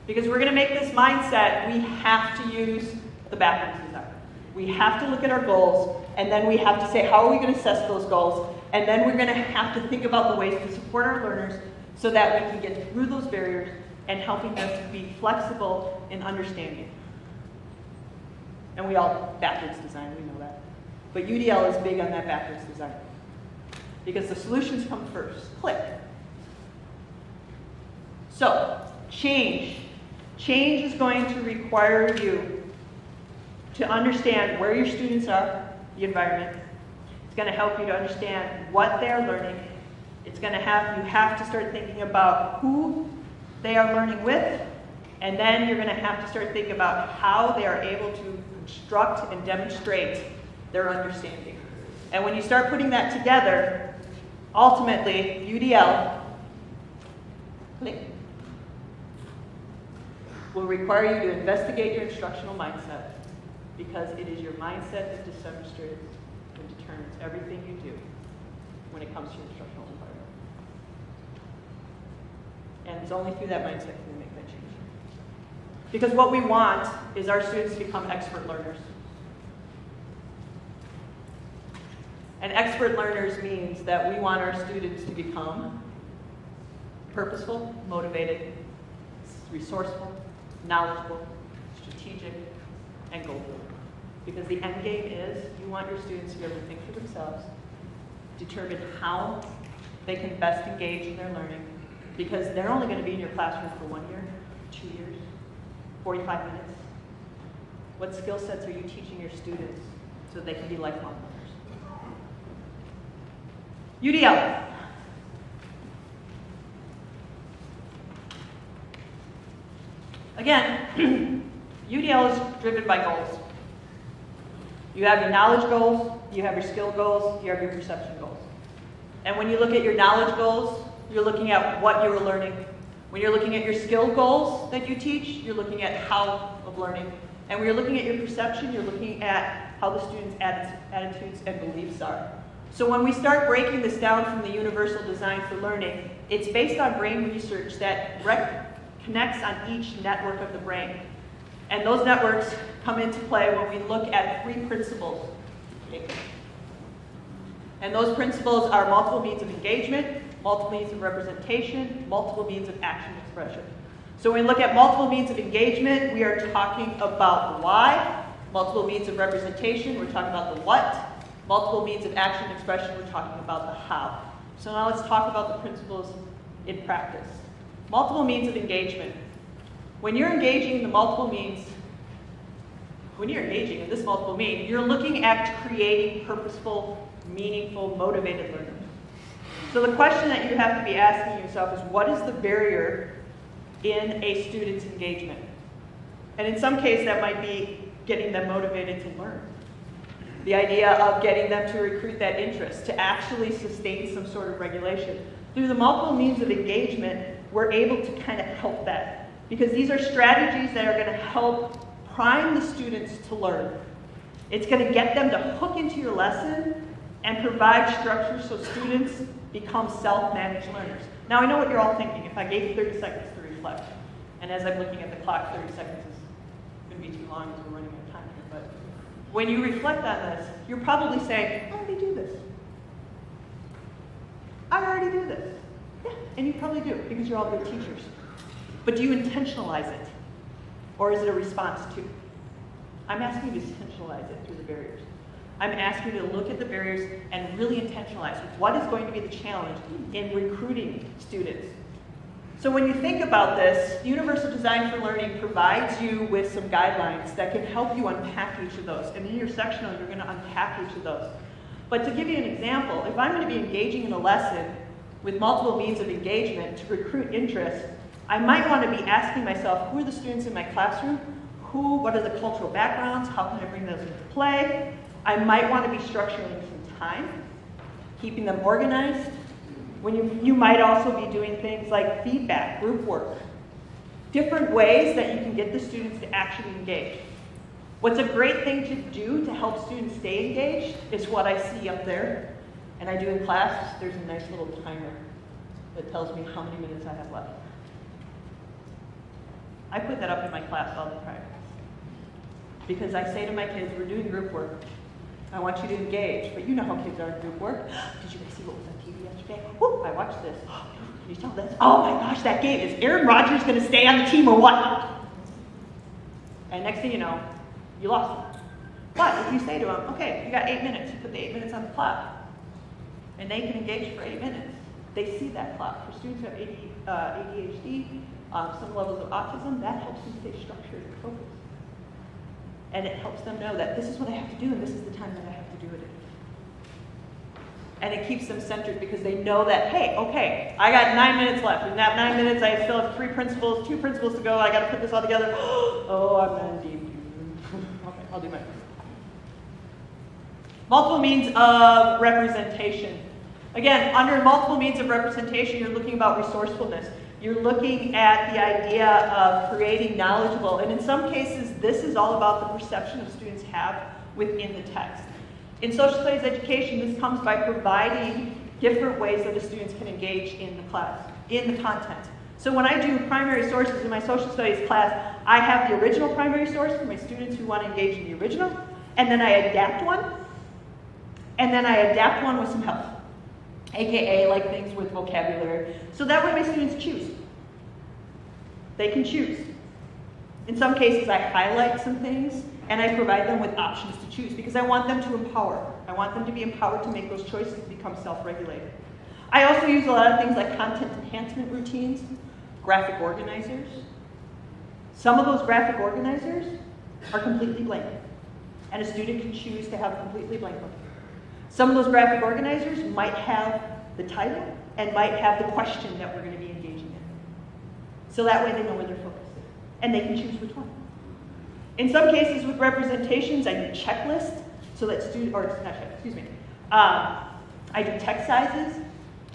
Because we're going to make this mindset, we have to use the backwards design. We have to look at our goals, and then we have to say, how are we going to assess those goals? And then we're going to have to think about the ways to support our learners so that we can get through those barriers and helping them to be flexible in understanding. And we all backwards design, we know that. But UDL is big on that backwards design. Because the solutions come first. Click. So, change. Change is going to require you to understand where your students are, the environment. It's going to help you to understand what they're learning. It's going to have you have to start thinking about who they are learning with, and then you're going to have to start thinking about how they are able to construct and demonstrate their understanding. And when you start putting that together, ultimately, UDL will require you to investigate your instructional mindset, because it is your mindset that demonstrates and determines everything you do when it comes to your instructional environment. And it's only through that mindset can we make that change. Because what we want is our students to become expert learners. And expert learners means that we want our students to become purposeful, motivated, resourceful, knowledgeable, strategic, and goal-driven. Because the end game is you want your students to be able to think for themselves, determine how they can best engage in their learning, because they're only going to be in your classroom for 1 year, 2 years, 45 minutes. What skill sets are you teaching your students so that they can be lifelong learners? UDL. Again, UDL is driven by goals. You have your knowledge goals, you have your skill goals, you have your perception goals. And when you look at your knowledge goals, you're looking at what you were learning. When you're looking at your skill goals that you teach, you're looking at how of learning. And when you're looking at your perception, you're looking at how the students' attitudes and beliefs are. So when we start breaking this down from the universal design for learning, it's based on brain research that connects on each network of the brain. And those networks come into play when we look at 3 principles. And those principles are multiple means of engagement, multiple means of representation, multiple means of action expression. So when we look at multiple means of engagement, we are talking about the why. Multiple means of representation, we're talking about the what. Multiple means of action expression, we're talking about the how. So now let's talk about the principles in practice. Multiple means of engagement. When you're engaging in the multiple means, when you're engaging in this multiple mean, you're looking at creating purposeful, meaningful, motivated learners. So the question that you have to be asking yourself is, what is the barrier in a student's engagement? And in some case, that might be getting them motivated to learn. The idea of getting them to recruit that interest, to actually sustain some sort of regulation. Through the multiple means of engagement, we're able to kind of help that. Because these are strategies that are going to help prime the students to learn. It's going to get them to hook into your lesson and provide structure so students become self-managed learners. Now I know what you're all thinking. If I gave you 30 seconds to reflect, and as I'm looking at the clock, 30 seconds is going to be too long because we're running out of time here, but when you reflect on this, you're probably saying, I already do this. I already do this. Yeah, and you probably do, because you're all good teachers. But do you intentionalize it? Or is it a response to? I'm asking you to intentionalize it through the barriers. I'm asking you to look at the barriers and really intentionalize what is going to be the challenge in recruiting students. So when you think about this, Universal Design for Learning provides you with some guidelines that can help you unpack each of those. And in your sectional, you're going to unpack each of those. But to give you an example, if I'm going to be engaging in a lesson with multiple means of engagement to recruit interest, I might want to be asking myself, who are the students in my classroom? What are the cultural backgrounds? How can I bring those into play? I might want to be structuring some time, keeping them organized. When you might also be doing things like feedback, group work, different ways that you can get the students to actually engage. What's a great thing to do to help students stay engaged is what I see up there. And I do in class, there's a nice little timer that tells me how many minutes I have left. I put that up in my class all the time. Because I say to my kids, we're doing group work. I want you to engage, but you know how kids are in group work. Did you guys see what was on TV yesterday? Woo, I watched this. Can you tell this? Oh my gosh, that game. Is Aaron Rodgers going to stay on the team or what? And next thing you know, you lost them. But if you say to them, okay, you got 8 minutes, you put the 8 minutes on the clock, and they can engage for 8 minutes, they see that clock. For students who have ADHD, some levels of autism, that helps them stay structured and focused. And it helps them know that this is what I have to do, and this is the time that I have to do it in. And it keeps them centered because they know that, hey, okay, I got 9 minutes left. In that 9 minutes, I still have 2 principles to go. I got to put this all together. Oh, I'm not deep. Okay, I'll do my best. Multiple means of representation. Again, under multiple means of representation, you're looking about resourcefulness. You're looking at the idea of creating knowledgeable, and in some cases, this is all about the perception that students have within the text. In social studies education, this comes by providing different ways that the students can engage in the class, in the content. So when I do primary sources in my social studies class, I have the original primary source for my students who want to engage in the original, and then I adapt one, with some help. AKA like things with vocabulary. So that way my students choose. They can choose. In some cases I highlight some things and I provide them with options to choose because I want them to empower. I want them to be empowered to make those choices and become self-regulated. I also use a lot of things like content enhancement routines, graphic organizers. Some of those graphic organizers are completely blank and a student can choose to have a completely blank one. Some of those graphic organizers might have the title and might have the question that we're going to be engaging in. So that way they know where they're focused and they can choose which one. In some cases with representations, I do checklists so that I do text sizes.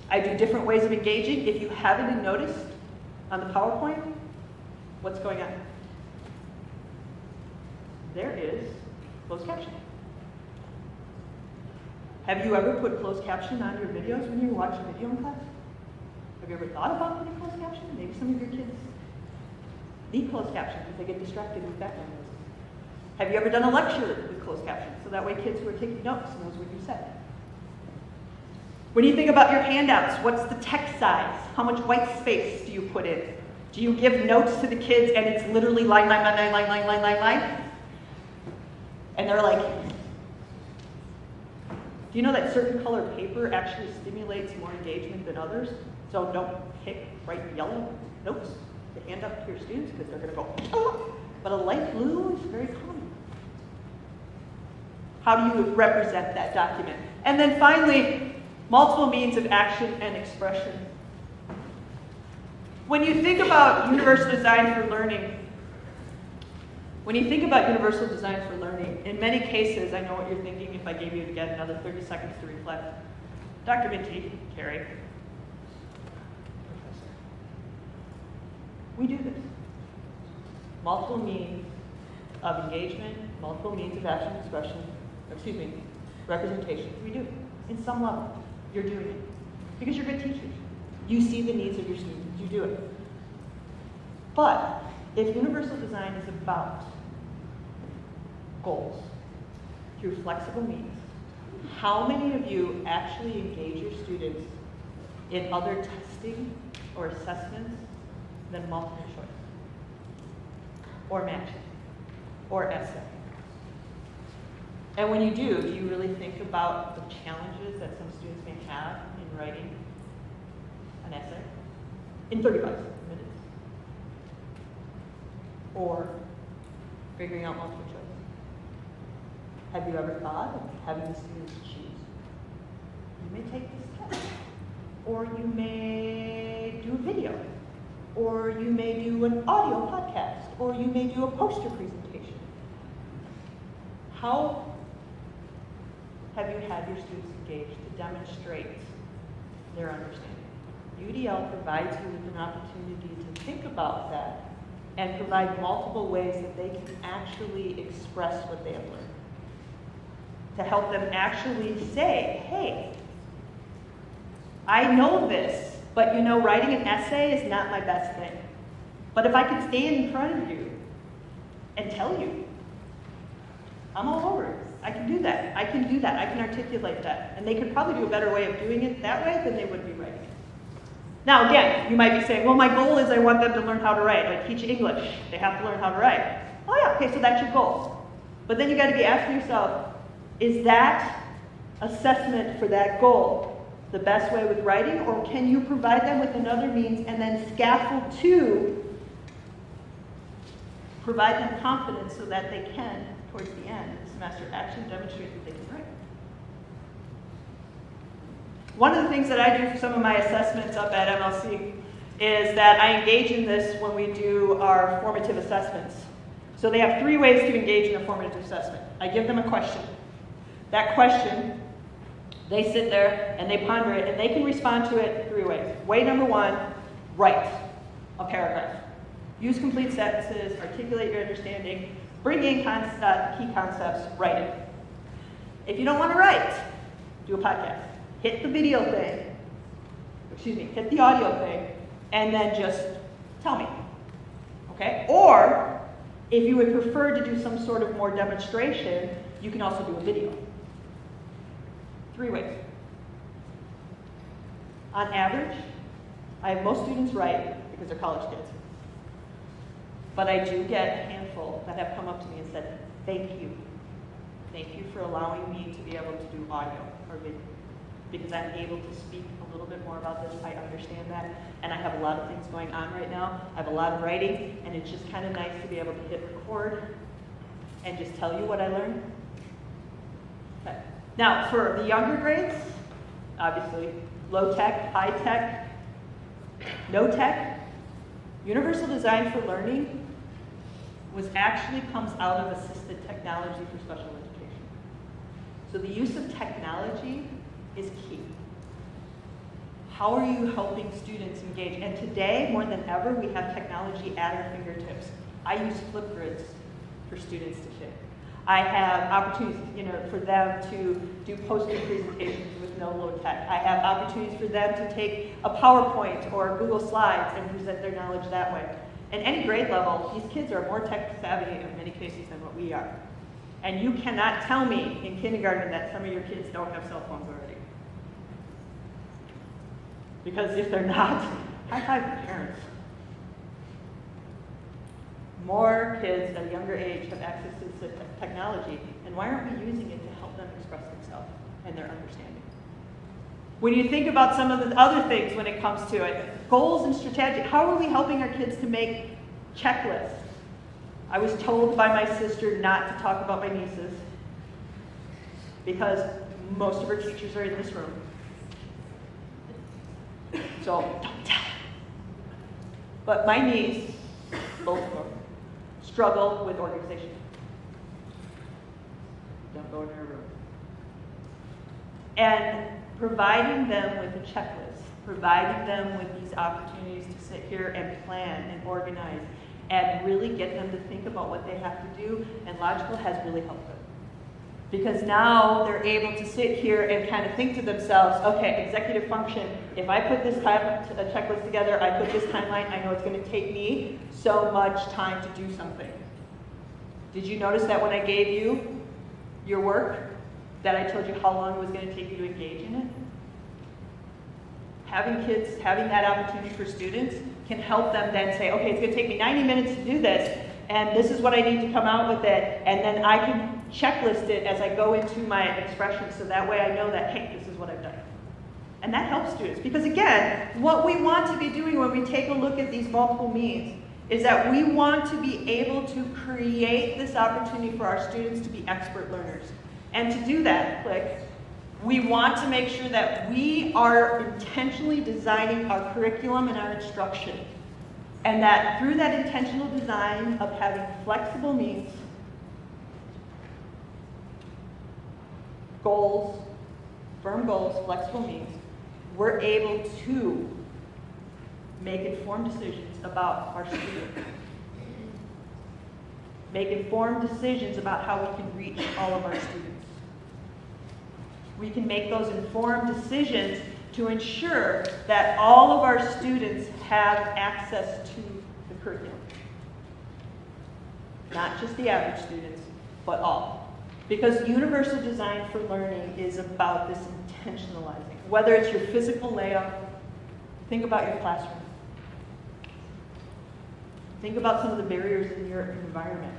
I do different ways of engaging. If you haven't noticed on the PowerPoint, what's going on? There is closed captioning. Have you ever put closed caption on your videos when you watch a video in class? Have you ever thought about putting closed caption? Maybe some of your kids need closed caption because they get distracted with background noise. Have you ever done a lecture with closed caption? So that way kids who are taking notes knows what you said. When you think about your handouts, what's the text size? How much white space do you put in? Do you give notes to the kids and it's literally line, line, line, line, line, line, line, line, line? And they're like, do you know that certain color paper actually stimulates more engagement than others? So don't pick bright yellow notes to hand up to your students because they're going to go, oh! But a light blue is very common. How do you represent that document? And then finally, multiple means of action and expression. When you think about universal design for learning, in many cases, I know what you're thinking if I gave you again another 30 seconds to reflect. Dr. Minty, Carrie, we do this. Multiple means of engagement, multiple means of action, representation. We do. In some level, you're doing it. Because you're good teachers. You see the needs of your students. You do it. But if universal design is about goals through flexible means, how many of you actually engage your students in other testing or assessments than multiple choice? Or matching? Or essay? And when you do you really think about the challenges that some students may have in writing an essay in 35 minutes? Or figuring out multiple choice? Have you ever thought of having the students choose? You may take this test, or you may do a video, or you may do an audio podcast, or you may do a poster presentation. How have you had your students engaged to demonstrate their understanding? UDL provides you with an opportunity to think about that and provide multiple ways that they can actually express what they have learned. To help them actually say, hey, I know this, but you know, writing an essay is not my best thing. But if I could stand in front of you and tell you, I'm all over it. I can do that. I can do that. I can articulate that. And they could probably do a better way of doing it that way than they would be writing it. Now, again, you might be saying, well, my goal is I want them to learn how to write. I teach English. They have to learn how to write. Oh, yeah, okay, so that's your goal. But then you got to be asking yourself, is that assessment for that goal the best way with writing, or can you provide them with another means and then scaffold to provide them confidence so that they can, towards the end of the semester, actually demonstrate that they can write? One of the things that I do for some of my assessments up at MLC is that I engage in this when we do our formative assessments. So they have 3 ways to engage in a formative assessment. I give them a question. That question, they sit there and they ponder it, and they can respond to it 3 ways. Way number 1, write a paragraph. Use complete sentences, articulate your understanding, bring in key concepts, write it. If you don't want to write, do a podcast. Hit the video thing, hit the audio thing, and then just tell me, okay? Or, if you would prefer to do some sort of more demonstration, you can also do a video. 3 ways. On average, I have most students write because they're college kids. But I do get a handful that have come up to me and said, thank you. Thank you for allowing me to be able to do audio or video, because I'm able to speak a little bit more about this. I understand that, and I have a lot of things going on right now. I have a lot of writing, and it's just kind of nice to be able to hit record and just tell you what I learned. Okay. Now, for the younger grades, obviously, low tech, high tech, no tech, universal design for learning comes out of assisted technology for special education. So the use of technology is key. How are you helping students engage? And today, more than ever, we have technology at our fingertips. I use Flipgrids for students to share. I have opportunities, for them to do poster presentations with no low tech. I have opportunities for them to take a PowerPoint or Google Slides and present their knowledge that way. At any grade level, these kids are more tech savvy in many cases than what we are. And you cannot tell me in kindergarten that some of your kids don't have cell phones already. Because if they're not, high five the parents. More kids at a younger age have access to technology, and why aren't we using it to help them express themselves and their understanding? When you think about some of the other things when it comes to it, goals and strategy, how are we helping our kids to make checklists? I was told by my sister not to talk about my nieces because most of her teachers are in this room. So don't tell her. But my niece, both of them, struggle with organization. Don't go in her room. And providing them with a checklist, providing them with these opportunities to sit here and plan and organize and really get them to think about what they have to do, and Logical has really helped them. Because now they're able to sit here and kind of think to themselves, okay, executive function, if I put this checklist together, I put this timeline, I know it's going to take me so much time to do something. Did you notice that when I gave you your work, that I told you how long it was going to take you to engage in it? Having kids, having that opportunity for students can help them then say, okay, it's going to take me 90 minutes to do this, and this is what I need to come out with it, and then I can checklist it as I go into my expression, so that way I know that, hey, this is what I've done. And that helps students, because again, what we want to be doing when we take a look at these multiple means is that we want to be able to create this opportunity for our students to be expert learners. And to do that, we want to make sure that we are intentionally designing our curriculum and our instruction. And that through that intentional design of having flexible means, goals, firm goals, flexible means, we're able to make informed decisions about our students. Make informed decisions about how we can reach all of our students. We can make those informed decisions to ensure that all of our students have access to the curriculum. Not just the average students, but all. Because universal design for learning is about this intentionalizing. Whether it's your physical layout, think about your classroom. Think about some of the barriers in your environment.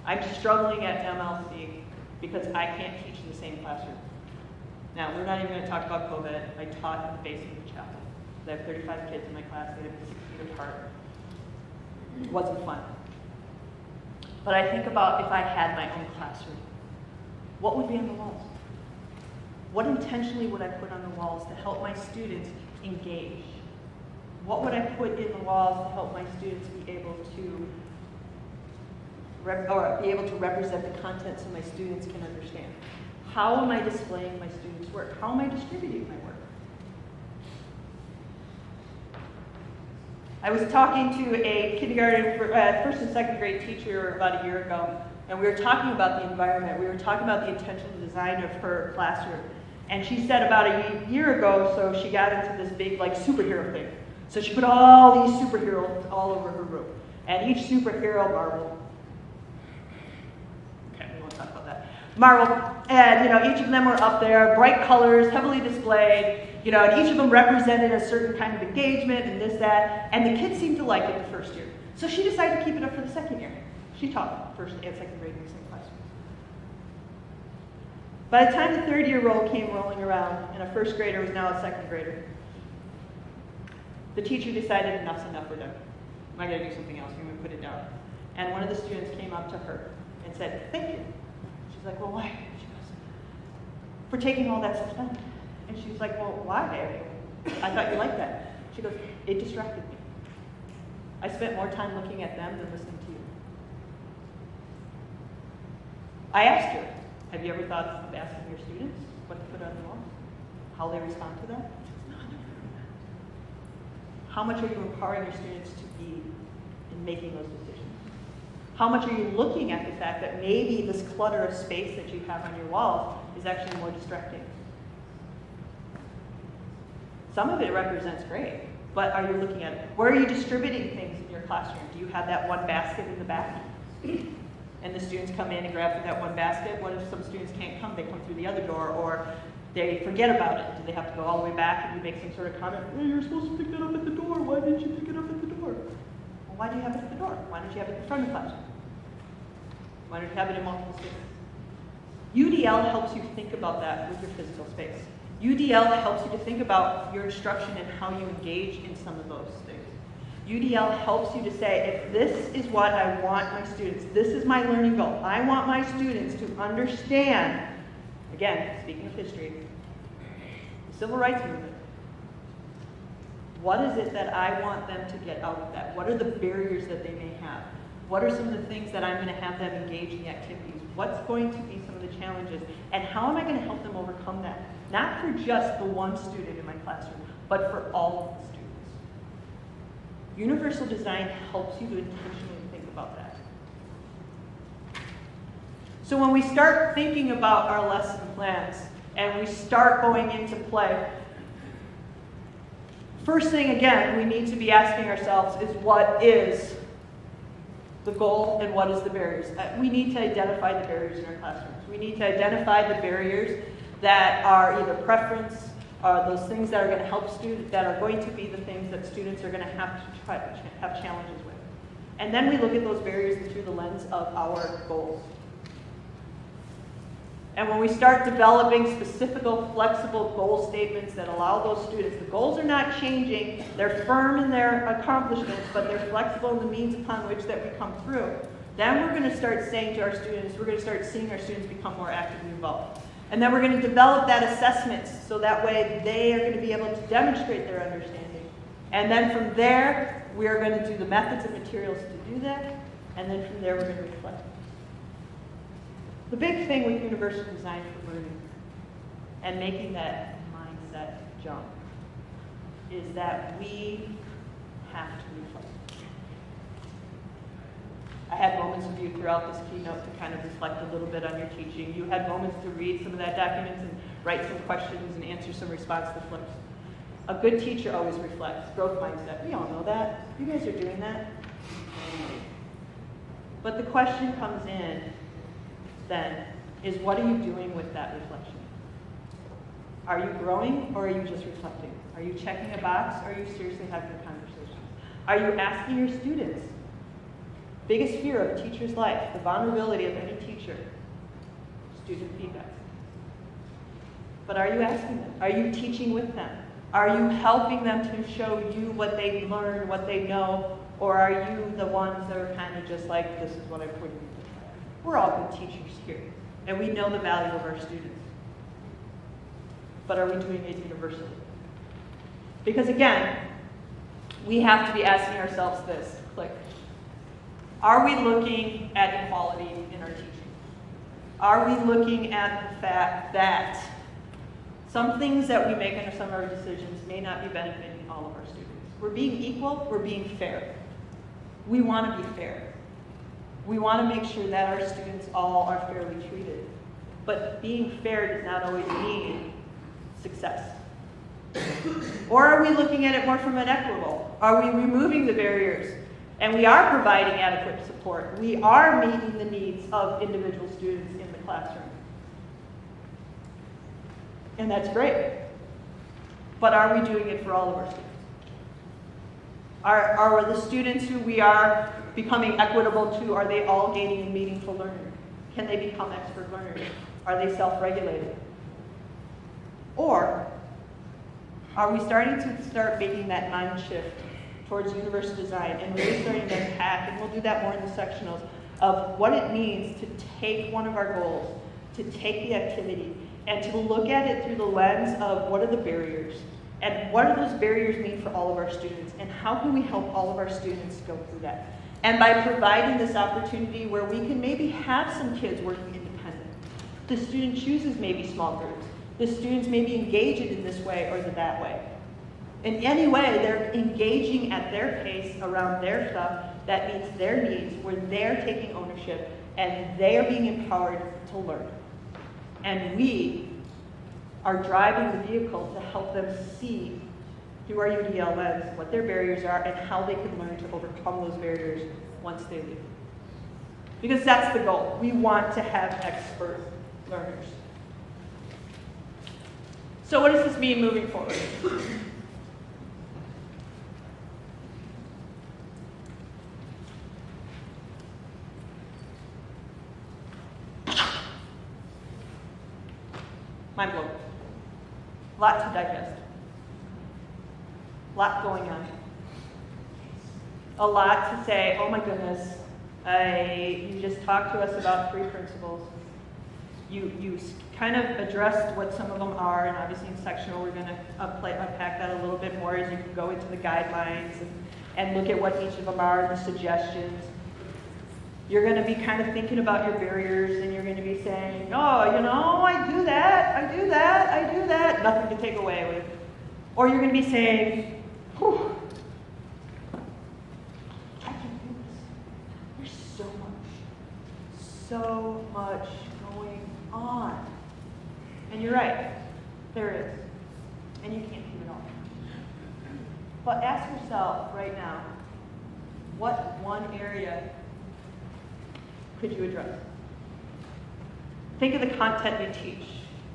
I'm struggling at MLC because I can't teach in the same classroom. Now, we're not even going to talk about COVID. I taught in the basement of the chapel. I have 35 kids in my class. They live 6 feet apart. It wasn't fun. But I think about if I had my own classroom, what would be on the walls? What intentionally would I put on the walls to help my students engage? What would I put in the walls to help my students be able to represent the content so my students can understand? How am I displaying my students' work? How am I distributing my work? I was talking to a kindergarten, first and second grade teacher about a year ago, and we were talking about the environment. We were talking about the intentional design of her classroom. And she said about a year ago, so she got into this big superhero thing. So she put all these superheroes all over her room. And each superhero, Marvel. Okay, we won't talk about that. Marvel, and each of them were up there, bright colors, heavily displayed, and each of them represented a certain kind of engagement and this, that, and the kids seemed to like it the first year. So she decided to keep it up for the second year. She taught first and second grade in the same classroom. By the time the third-year roll came rolling around, and a first grader was now a second grader, the teacher decided enough's enough, we're done. I'm going to do something else, I'm going to put it down. And one of the students came up to her and said, thank you. She's like, well, why? She goes, for taking all that stuff down. And she's like, well, why? I thought you liked that. She goes, it distracted me. I spent more time looking at them than listening to you. I asked her, have you ever thought of asking your students what to put on the wall? How they respond to that? How much are you empowering your students to be in making those decisions? How much are you looking at the fact that maybe this clutter of space that you have on your walls is actually more distracting? Some of it represents great, but are you looking at it? Where are you distributing things in your classroom? Do you have that one basket in the back? And the students come in and grab that one basket? What if some students can't come? They come through the other door, or they forget about it. Do they have to go all the way back and you make some sort of comment? Well, you're supposed to pick that up at the door. Why didn't you pick it up at the door? Well, why do you have it at the door? Why don't you have it in the front of the classroom? Why don't you have it in multiple spaces? UDL helps you think about that with your physical space. UDL helps you to think about your instruction and how you engage in some of those things. UDL helps you to say, if this is what I want my students, this is my learning goal. I want my students to understand, again, speaking of history, the Civil Rights Movement. What is it that I want them to get out of that? What are the barriers that they may have? What are some of the things that I'm going to have them engage in the activities? What's going to be some of the challenges? And how am I going to help them overcome that? Not for just the one student in my classroom, but for all of the students. Universal design helps you to intentionally think about that. So when we start thinking about our lesson plans and we start going into play, first thing, again, we need to be asking ourselves is what is the goal and what is the barriers? We need to identify the barriers in our classrooms. We need to identify the barriers that are either preference, those things that are going to help students, that are going to be the things that students are going to have to have challenges with. And then we look at those barriers through the lens of our goals. And when we start developing specific, flexible goal statements that allow those students, the goals are not changing, they're firm in their accomplishments, but they're flexible in the means upon which that we come through, then we're going to start saying to our students, we're going to start seeing our students become more actively involved. And then we're going to develop that assessment so that way they are going to be able to demonstrate their understanding. And then from there, we are going to do the methods and materials to do that. And then from there, we're going to reflect. The big thing with universal design for learning and making that mindset jump is that we have to reflect. I had moments with you throughout this keynote to kind of reflect a little bit on your teaching. You had moments to read some of that documents and write some questions and answer some response to flips. A good teacher always reflects. Growth mindset. We all know that. You guys are doing that. But the question comes in then is, what are you doing with that reflection? Are you growing or are you just reflecting? Are you checking a box or are you seriously having a conversation? Are you asking your students Biggest fear of a teacher's life, the vulnerability of any teacher, student feedback. But are you asking them? Are you teaching with them? Are you helping them to show you what they've learned, what they know? Or are you the ones that are kind of just like, this is what I put you through? We're all good teachers here, and we know the value of our students. But are we doing it universally? Because again, we have to be asking ourselves this, click. Are we looking at equality in our teaching? Are we looking at the fact that some things that we make under some of our decisions may not be benefiting all of our students? We're being equal, we're being fair. We want to be fair. We want to make sure that our students all are fairly treated. But being fair does not always mean success. Or are we looking at it more from an equitable? Are we removing the barriers? And we are providing adequate support. We are meeting the needs of individual students in the classroom. And that's great. But are we doing it for all of our students? Are the students who we are becoming equitable to, are they all gaining meaningful learning? Can they become expert learners? Are they self-regulated? Or are we starting to making that mind shift towards universal design and really starting to unpack, and we'll do that more in the sectionals, of what it means to take one of our goals, to take the activity, and to look at it through the lens of what are the barriers, and what do those barriers mean for all of our students, and how can we help all of our students go through that? And by providing this opportunity where we can maybe have some kids working independent, the student chooses maybe small groups, the students maybe engage it in this way or that way. In any way, they're engaging at their pace around their stuff that meets their needs, where they're taking ownership and they are being empowered to learn. And we are driving the vehicle to help them see through our UDL lens what their barriers are and how they can learn to overcome those barriers once they leave. Because that's the goal. We want to have expert learners. So what does this mean moving forward? Mind blown. A lot to digest. A lot going on. A lot to say, oh my goodness, you just talked to us about 3 principles. You kind of addressed what some of them are, and obviously in sectional we're going to unpack that a little bit more as you can go into the guidelines and look at what each of them are, the suggestions. You're going to be kind of thinking about your barriers, and you're going to be saying, oh, you know, I do that, nothing to take away with. Or you're going to be saying, whew, I can do this. There's so much going on. And you're right, there is. And you can't do it all. But ask yourself right now, what one area could you address? Think of the content you teach.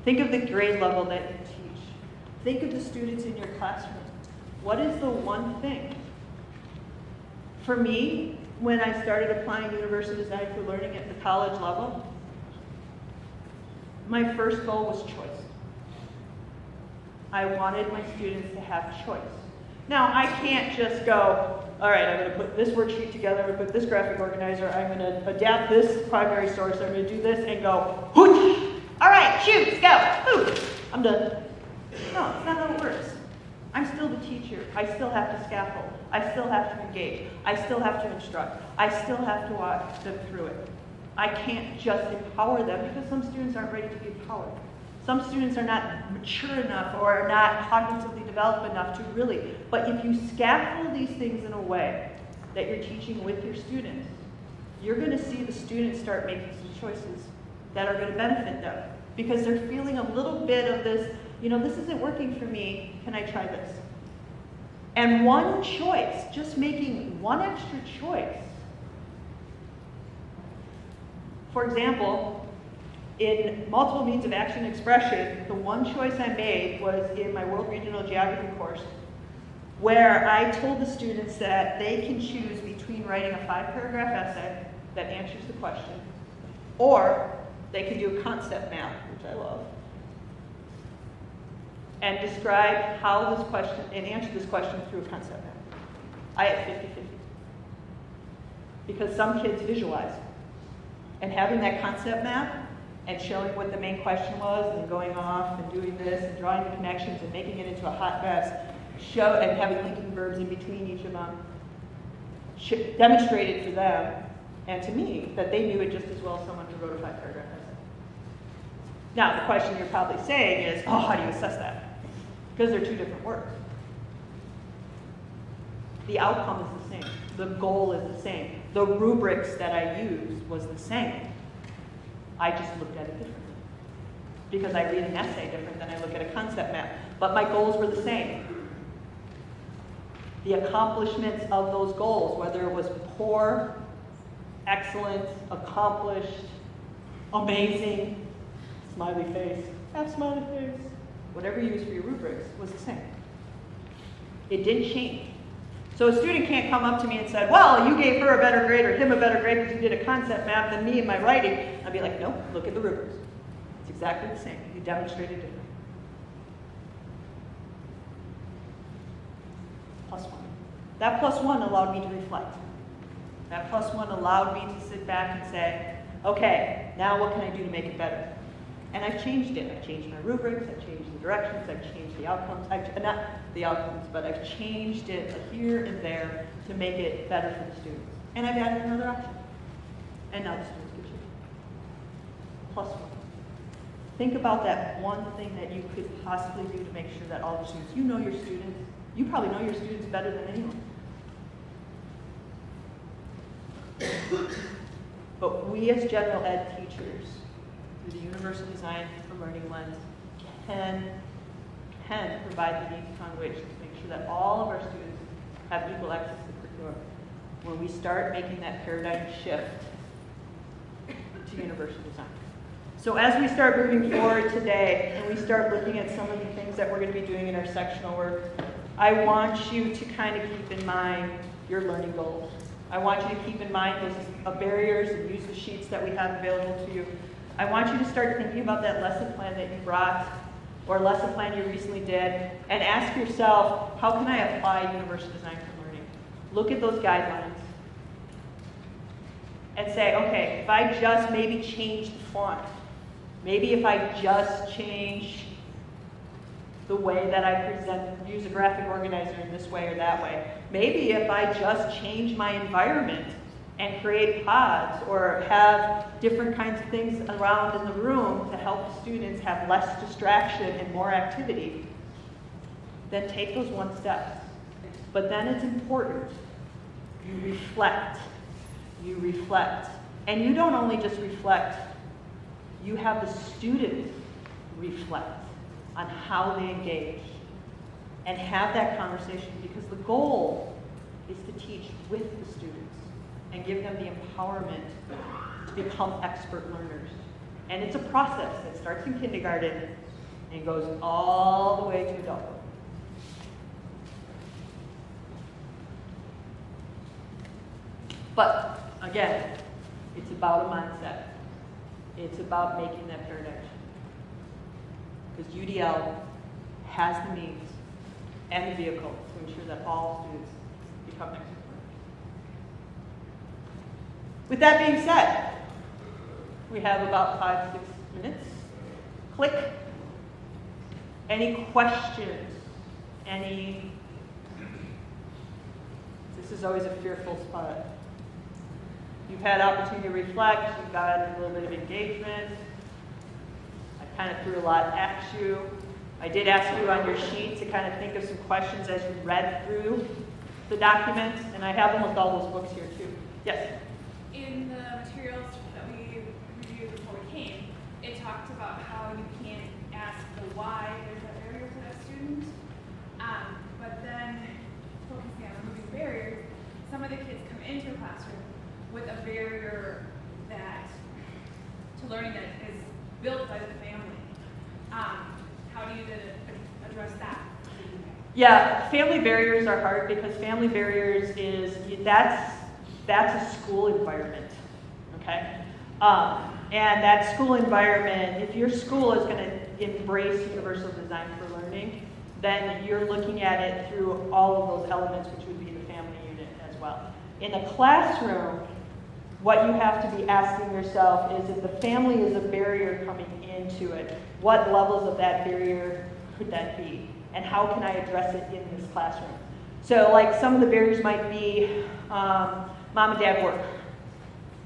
Think of the grade level that you teach. Think of the students in your classroom. What is the one thing? For me, when I started applying universal design for learning at the college level, my first goal was choice. I wanted my students to have choice. Now, I can't just go, all right, I'm going to put this worksheet together, I'm going to put this graphic organizer, I'm going to adapt this primary source, I'm going to do this, and go, whoosh! All right, shoot, go, ooh, I'm done. No, it's not how it works. I'm still the teacher. I still have to scaffold. I still have to engage. I still have to instruct. I still have to walk them through it. I can't just empower them because some students aren't ready to be empowered. Some students are not mature enough or are not cognitively developed enough to really. But if you scaffold these things in a way that you're teaching with your students, you're going to see the students start making some choices that are going to benefit them because they're feeling a little bit of this, you know, this isn't working for me, can I try this? And one choice, just making one extra choice. For example, in multiple means of action expression, the one choice I made was in my World Regional Geography course. where I told the students that they can choose between writing a 5-paragraph essay that answers the question, or they can do a concept map, which I love, and describe how this question, and answer this question through a concept map. I had 50-50. Because some kids visualize. And having that concept map and showing what the main question was and going off and doing this and drawing the connections and making it into a hot mess, and having linking verbs in between each of them, demonstrated for them and to me that they knew it just as well as someone who wrote a 5-paragraph essay. Now, the question you're probably saying is, oh, how do you assess that? Because they're two different words. The outcome is the same. The goal is the same. The rubrics that I used was the same. I just looked at it differently. Because I read an essay different than I look at a concept map. But my goals were the same. The accomplishments of those goals, whether it was poor, excellent, accomplished, amazing, smiley face, have smiley face, whatever you use for your rubrics was the same. It didn't change. So a student can't come up to me and say, well, you gave her a better grade or him a better grade because you did a concept map than me in my writing. I'd be like, no, look at the rubrics. It's exactly the same. You demonstrated different. +1. That +1 allowed me to reflect. That +1 allowed me to sit back and say, okay, now what can I do to make it better? And I've changed it. I've changed my rubrics, I've changed the directions, I've changed the outcomes. Not the outcomes, but I've changed it here and there to make it better for the students. And I've added another option. And now the students get you. +1. Think about that one thing that you could possibly do to make sure that all the students, you know your students, you probably know your students better than anyone. But we as general ed teachers, through the Universal Design for Learning lens, can provide the means upon which to make sure that all of our students have equal access to the curriculum when we start making that paradigm shift to universal design. So as we start moving forward today and we start looking at some of the things that we're going to be doing in our sectional work, I want you to kind of keep in mind your learning goals. I want you to keep in mind those barriers and use the sheets that we have available to you. I want you to start thinking about that lesson plan that you brought or lesson plan you recently did and ask yourself, how can I apply universal design for learning? Look at those guidelines and say, okay, if I just maybe change the font, maybe if I just change the way that I present, use a graphic organizer in this way or that way, maybe if I just change my environment and create pods or have different kinds of things around in the room to help students have less distraction and more activity, then take those one step. But then it's important. You reflect. You reflect. And you don't only just reflect, you have the students reflect on how they engage and have that conversation, because the goal is to teach with the students and give them the empowerment to become expert learners. And it's a process that starts in kindergarten and goes all the way to adulthood. But again, it's about a mindset. It's about making that paradigm shift. Because UDL has the means and the vehicle to ensure that all students become expert learners. With that being said, we have about 5-6 minutes. Click. Any questions? This is always a fearful spot. You've had opportunity to reflect, you've got a little bit of engagement. I kind of threw a lot at you. I did ask you on your sheet to kind of think of some questions as you read through the documents, and I have almost all those books here too. Yes? In the materials that we reviewed before we came, it talked about how you can't ask the why there's a barrier for that student. But then, focusing on removing barriers, some of the kids come into a classroom with a barrier to learning that is built by the family. How do you address that? Yeah, family barriers are hard because family barriers that's a school environment, okay? And that school environment, if your school is going to embrace universal design for learning, then you're looking at it through all of those elements, which would be the family unit as well. In a classroom, what you have to be asking yourself is, if the family is a barrier coming into it, what levels of that barrier could that be? And how can I address it in this classroom? So like some of the barriers might be mom and dad work.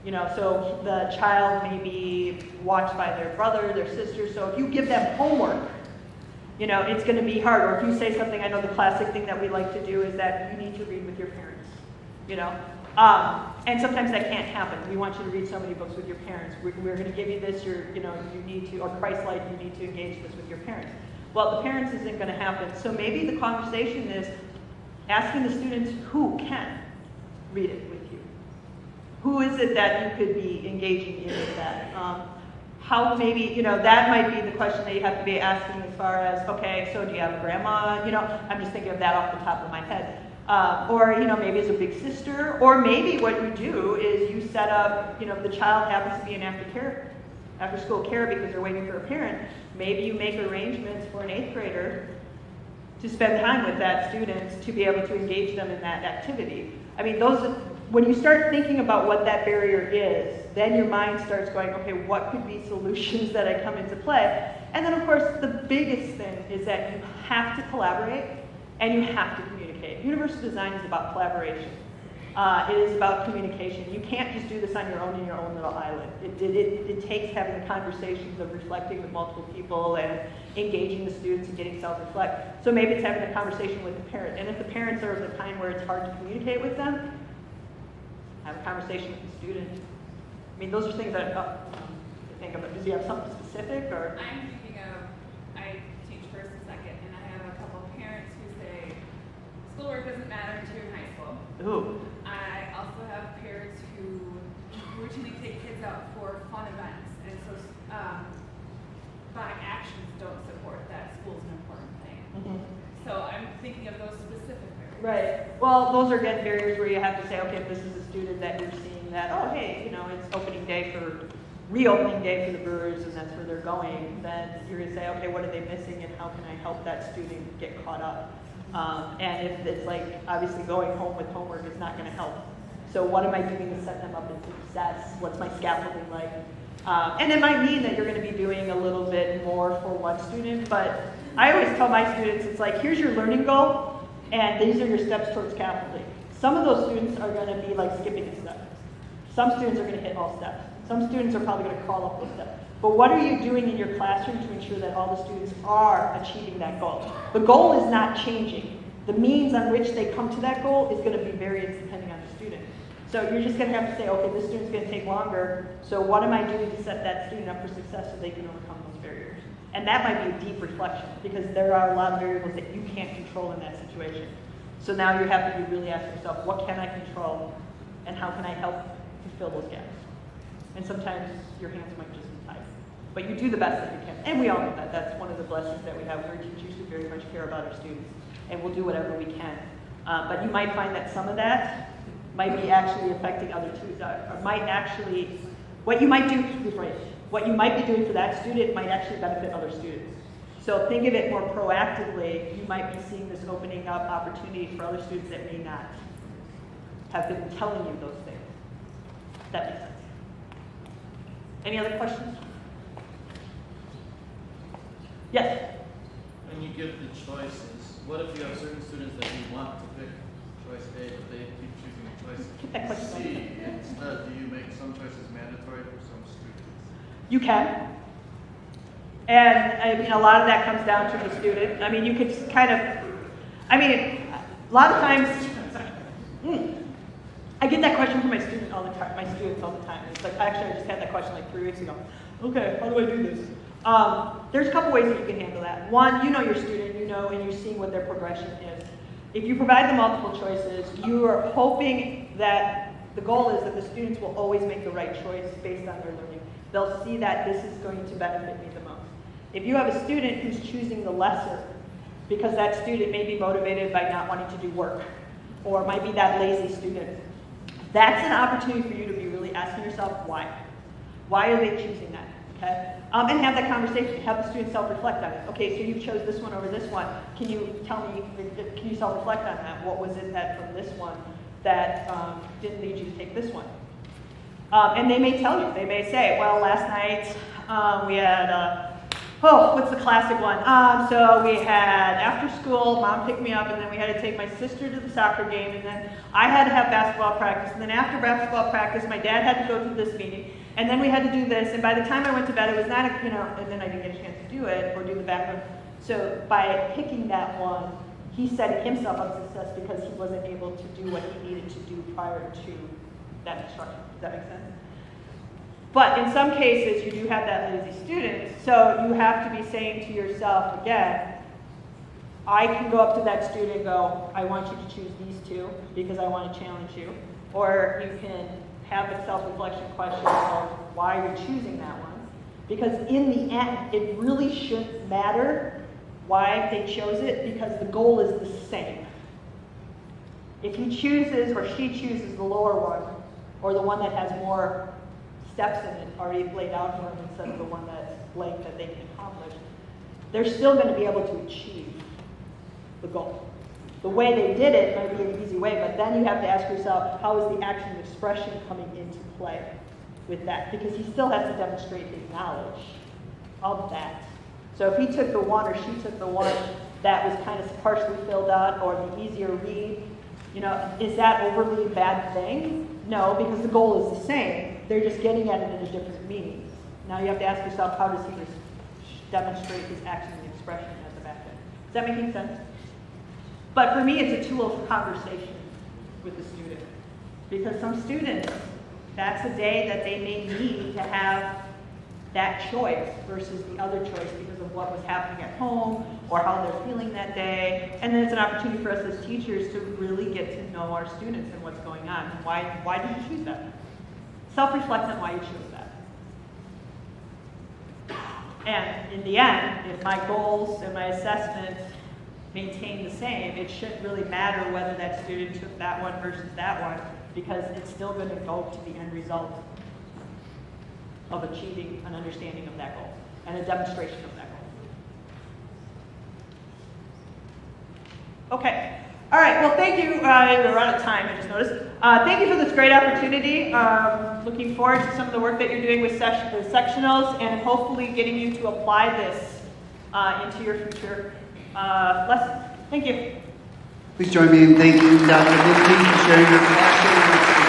You know, so the child may be watched by their brother, their sister, so if you give them homework, you know, it's going to be hard. Or if you say something, I know the classic thing that we like to do is that you need to read with your parents, you know. And sometimes that can't happen. We want you to read so many books with your parents. We're going to give you this, you need to, or Christ-like, you need to engage this with your parents. Well, the parents isn't going to happen. So maybe the conversation is asking the students who can read it with you. Who is it that you could be engaging in with that? How maybe, that might be the question that you have to be asking as far as, okay, so do you have a grandma? I'm just thinking of that off the top of my head. Or, maybe it's a big sister. Or maybe what you do is you set up, if the child happens to be in after school care because they're waiting for a parent, maybe you make arrangements for an 8th grader to spend time with that student to be able to engage them in that activity. I mean, when you start thinking about what that barrier is, then your mind starts going, okay, what could be solutions that I come into play? And then, of course, the biggest thing is that you have to collaborate and you have to communicate. Universal design is about collaboration. It is about communication. You can't just do this on your own in your own little island. It takes having the conversations of reflecting with multiple people and engaging the students and getting self-reflect. So maybe it's having a conversation with the parent. And if the parents are of the kind where it's hard to communicate with them, have a conversation with the student. I mean, those are things that I think about. Does he have something specific, or? I'm thinking of, I teach first and second, and I have a couple of parents who say, schoolwork doesn't matter until you're in high school. Ooh. I also have parents who routinely take kids out for fun events, and so by actions don't support that school's an important thing. Mm-hmm. So I'm thinking of those specific barriers. Right. Well, those are again barriers where you have to say, okay, if this is a student that you're seeing that, oh, hey, it's opening day reopening day for the Brewers, and that's where they're going, then you're going to say, okay, what are they missing, and how can I help that student get caught up? And if it's like, obviously going home with homework is not going to help. So what am I doing to set them up in success? What's my scaffolding like? And it might mean that you're going to be doing a little bit more for one student, but I always tell my students, it's like, here's your learning goal, and these are your steps towards scaffolding. Some of those students are going to be like skipping a step. Some students are going to hit all steps. Some students are probably going to crawl up those steps. But what are you doing in your classroom to ensure that all the students are achieving that goal? The goal is not changing. The means on which they come to that goal is going to be varied depending on the student. So you're just going to have to say, okay, this student's going to take longer, so what am I doing to set that student up for success so they can overcome those barriers? And that might be a deep reflection, because there are a lot of variables that you can't control in that situation. So now you have to be really asking yourself, what can I control, and how can I help to fill those gaps? And sometimes your hands might just be tied. But you do the best that you can. And we all know that. That's one of the blessings that we have. We're teachers who very much care about our students, and we'll do whatever we can. But you might find that some of that might be actually affecting other students, or might actually, what you might do, what you might be doing for that student might actually benefit other students. So think of it more proactively. You might be seeing this opening up opportunity for other students that may not have been telling you those things. That makes sense. Any other questions? Yes? When you give the choices, what if you have certain students that you want to pick choice A, but they keep choosing choice C instead? Do you make some choices mandatory for some students? You can. And I mean, a lot of that comes down to the student. I mean, you could kind of, a lot of times, I get that question from my students all the time. It's like, actually, I just had that question like 3 weeks ago. Okay, how do I do this? There's a couple ways that you can handle that. One, you know your student, and you're seeing what their progression is. If you provide them multiple choices, you are hoping that the goal is that the students will always make the right choice based on their learning. They'll see that this is going to benefit me the most. If you have a student who's choosing the lesser, because that student may be motivated by not wanting to do work, or might be that lazy student. That's an opportunity for you to be really asking yourself why. Why are they choosing that? Okay? And have that conversation. Have the student self-reflect on it. Okay, so you chose this one over this one. Can you tell me, can you self-reflect on that? What was it that from this one that didn't lead you to take this one? And they may tell you. They may say, well, last night we had, what's the classic one? So we had after school, mom picked me up, and then we had to take my sister to the soccer game, and then I had to have basketball practice, and then after basketball practice, my dad had to go to this meeting, and then we had to do this, and by the time I went to bed, it was not, and then I didn't get a chance to do it, or do the background. So by picking that one, he setting himself up for success because he wasn't able to do what he needed to do prior to that instruction. Does that make sense? But in some cases, you do have that lazy student, so you have to be saying to yourself, again, I can go up to that student and go, I want you to choose these two because I want to challenge you. Or you can have a self-reflection question of why you're choosing that one. Because in the end, it really shouldn't matter why they chose it because the goal is the same. If he chooses or she chooses the lower one, or the one that has more steps in it already laid out for them instead of the one that's blank that they can accomplish, they're still going to be able to achieve the goal. The way they did it might be an easy way, but then you have to ask yourself, how is the action and expression coming into play with that? Because he still has to demonstrate his knowledge of that. So if he took the one or she took the one that was kind of partially filled out or the easier read, is that overly a bad thing? No, because the goal is the same. They're just getting at it in a different meaning. Now you have to ask yourself, how does he just demonstrate his action and expression at the back end? Is that making sense? But for me, it's a tool for conversation with the student. Because some students, that's a day that they may need to have that choice versus the other choice because of what was happening at home or how they're feeling that day. And then it's an opportunity for us as teachers to really get to know our students and what's going on. And why did you choose that? Self-reflect on why you chose that. And in the end, if my goals and my assessments maintain the same, it shouldn't really matter whether that student took that one versus that one because it's still going to go to the end result of achieving an understanding of that goal and a demonstration of that goal. Okay. All right. Well, thank you. We're out of time, I just noticed. Thank you for this great opportunity. Looking forward to some of the work that you're doing with sectionals and hopefully getting you to apply this into your future lessons. Thank you. Please join me in thanking Dr. Lindsay for sharing your passion and expertise.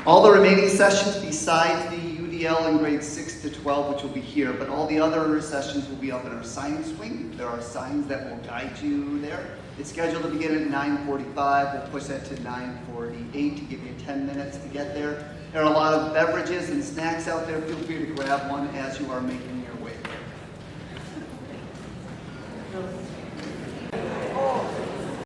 All the remaining sessions besides the UDL in grades 6 to 12, which will be here, but all the other sessions will be up in our science wing. There are signs that will guide you there. It's scheduled to begin at 9:45. We'll push that to 9:48 to give you 10 minutes to get there. There are a lot of beverages and snacks out there. Feel free to grab one as you are making your way there.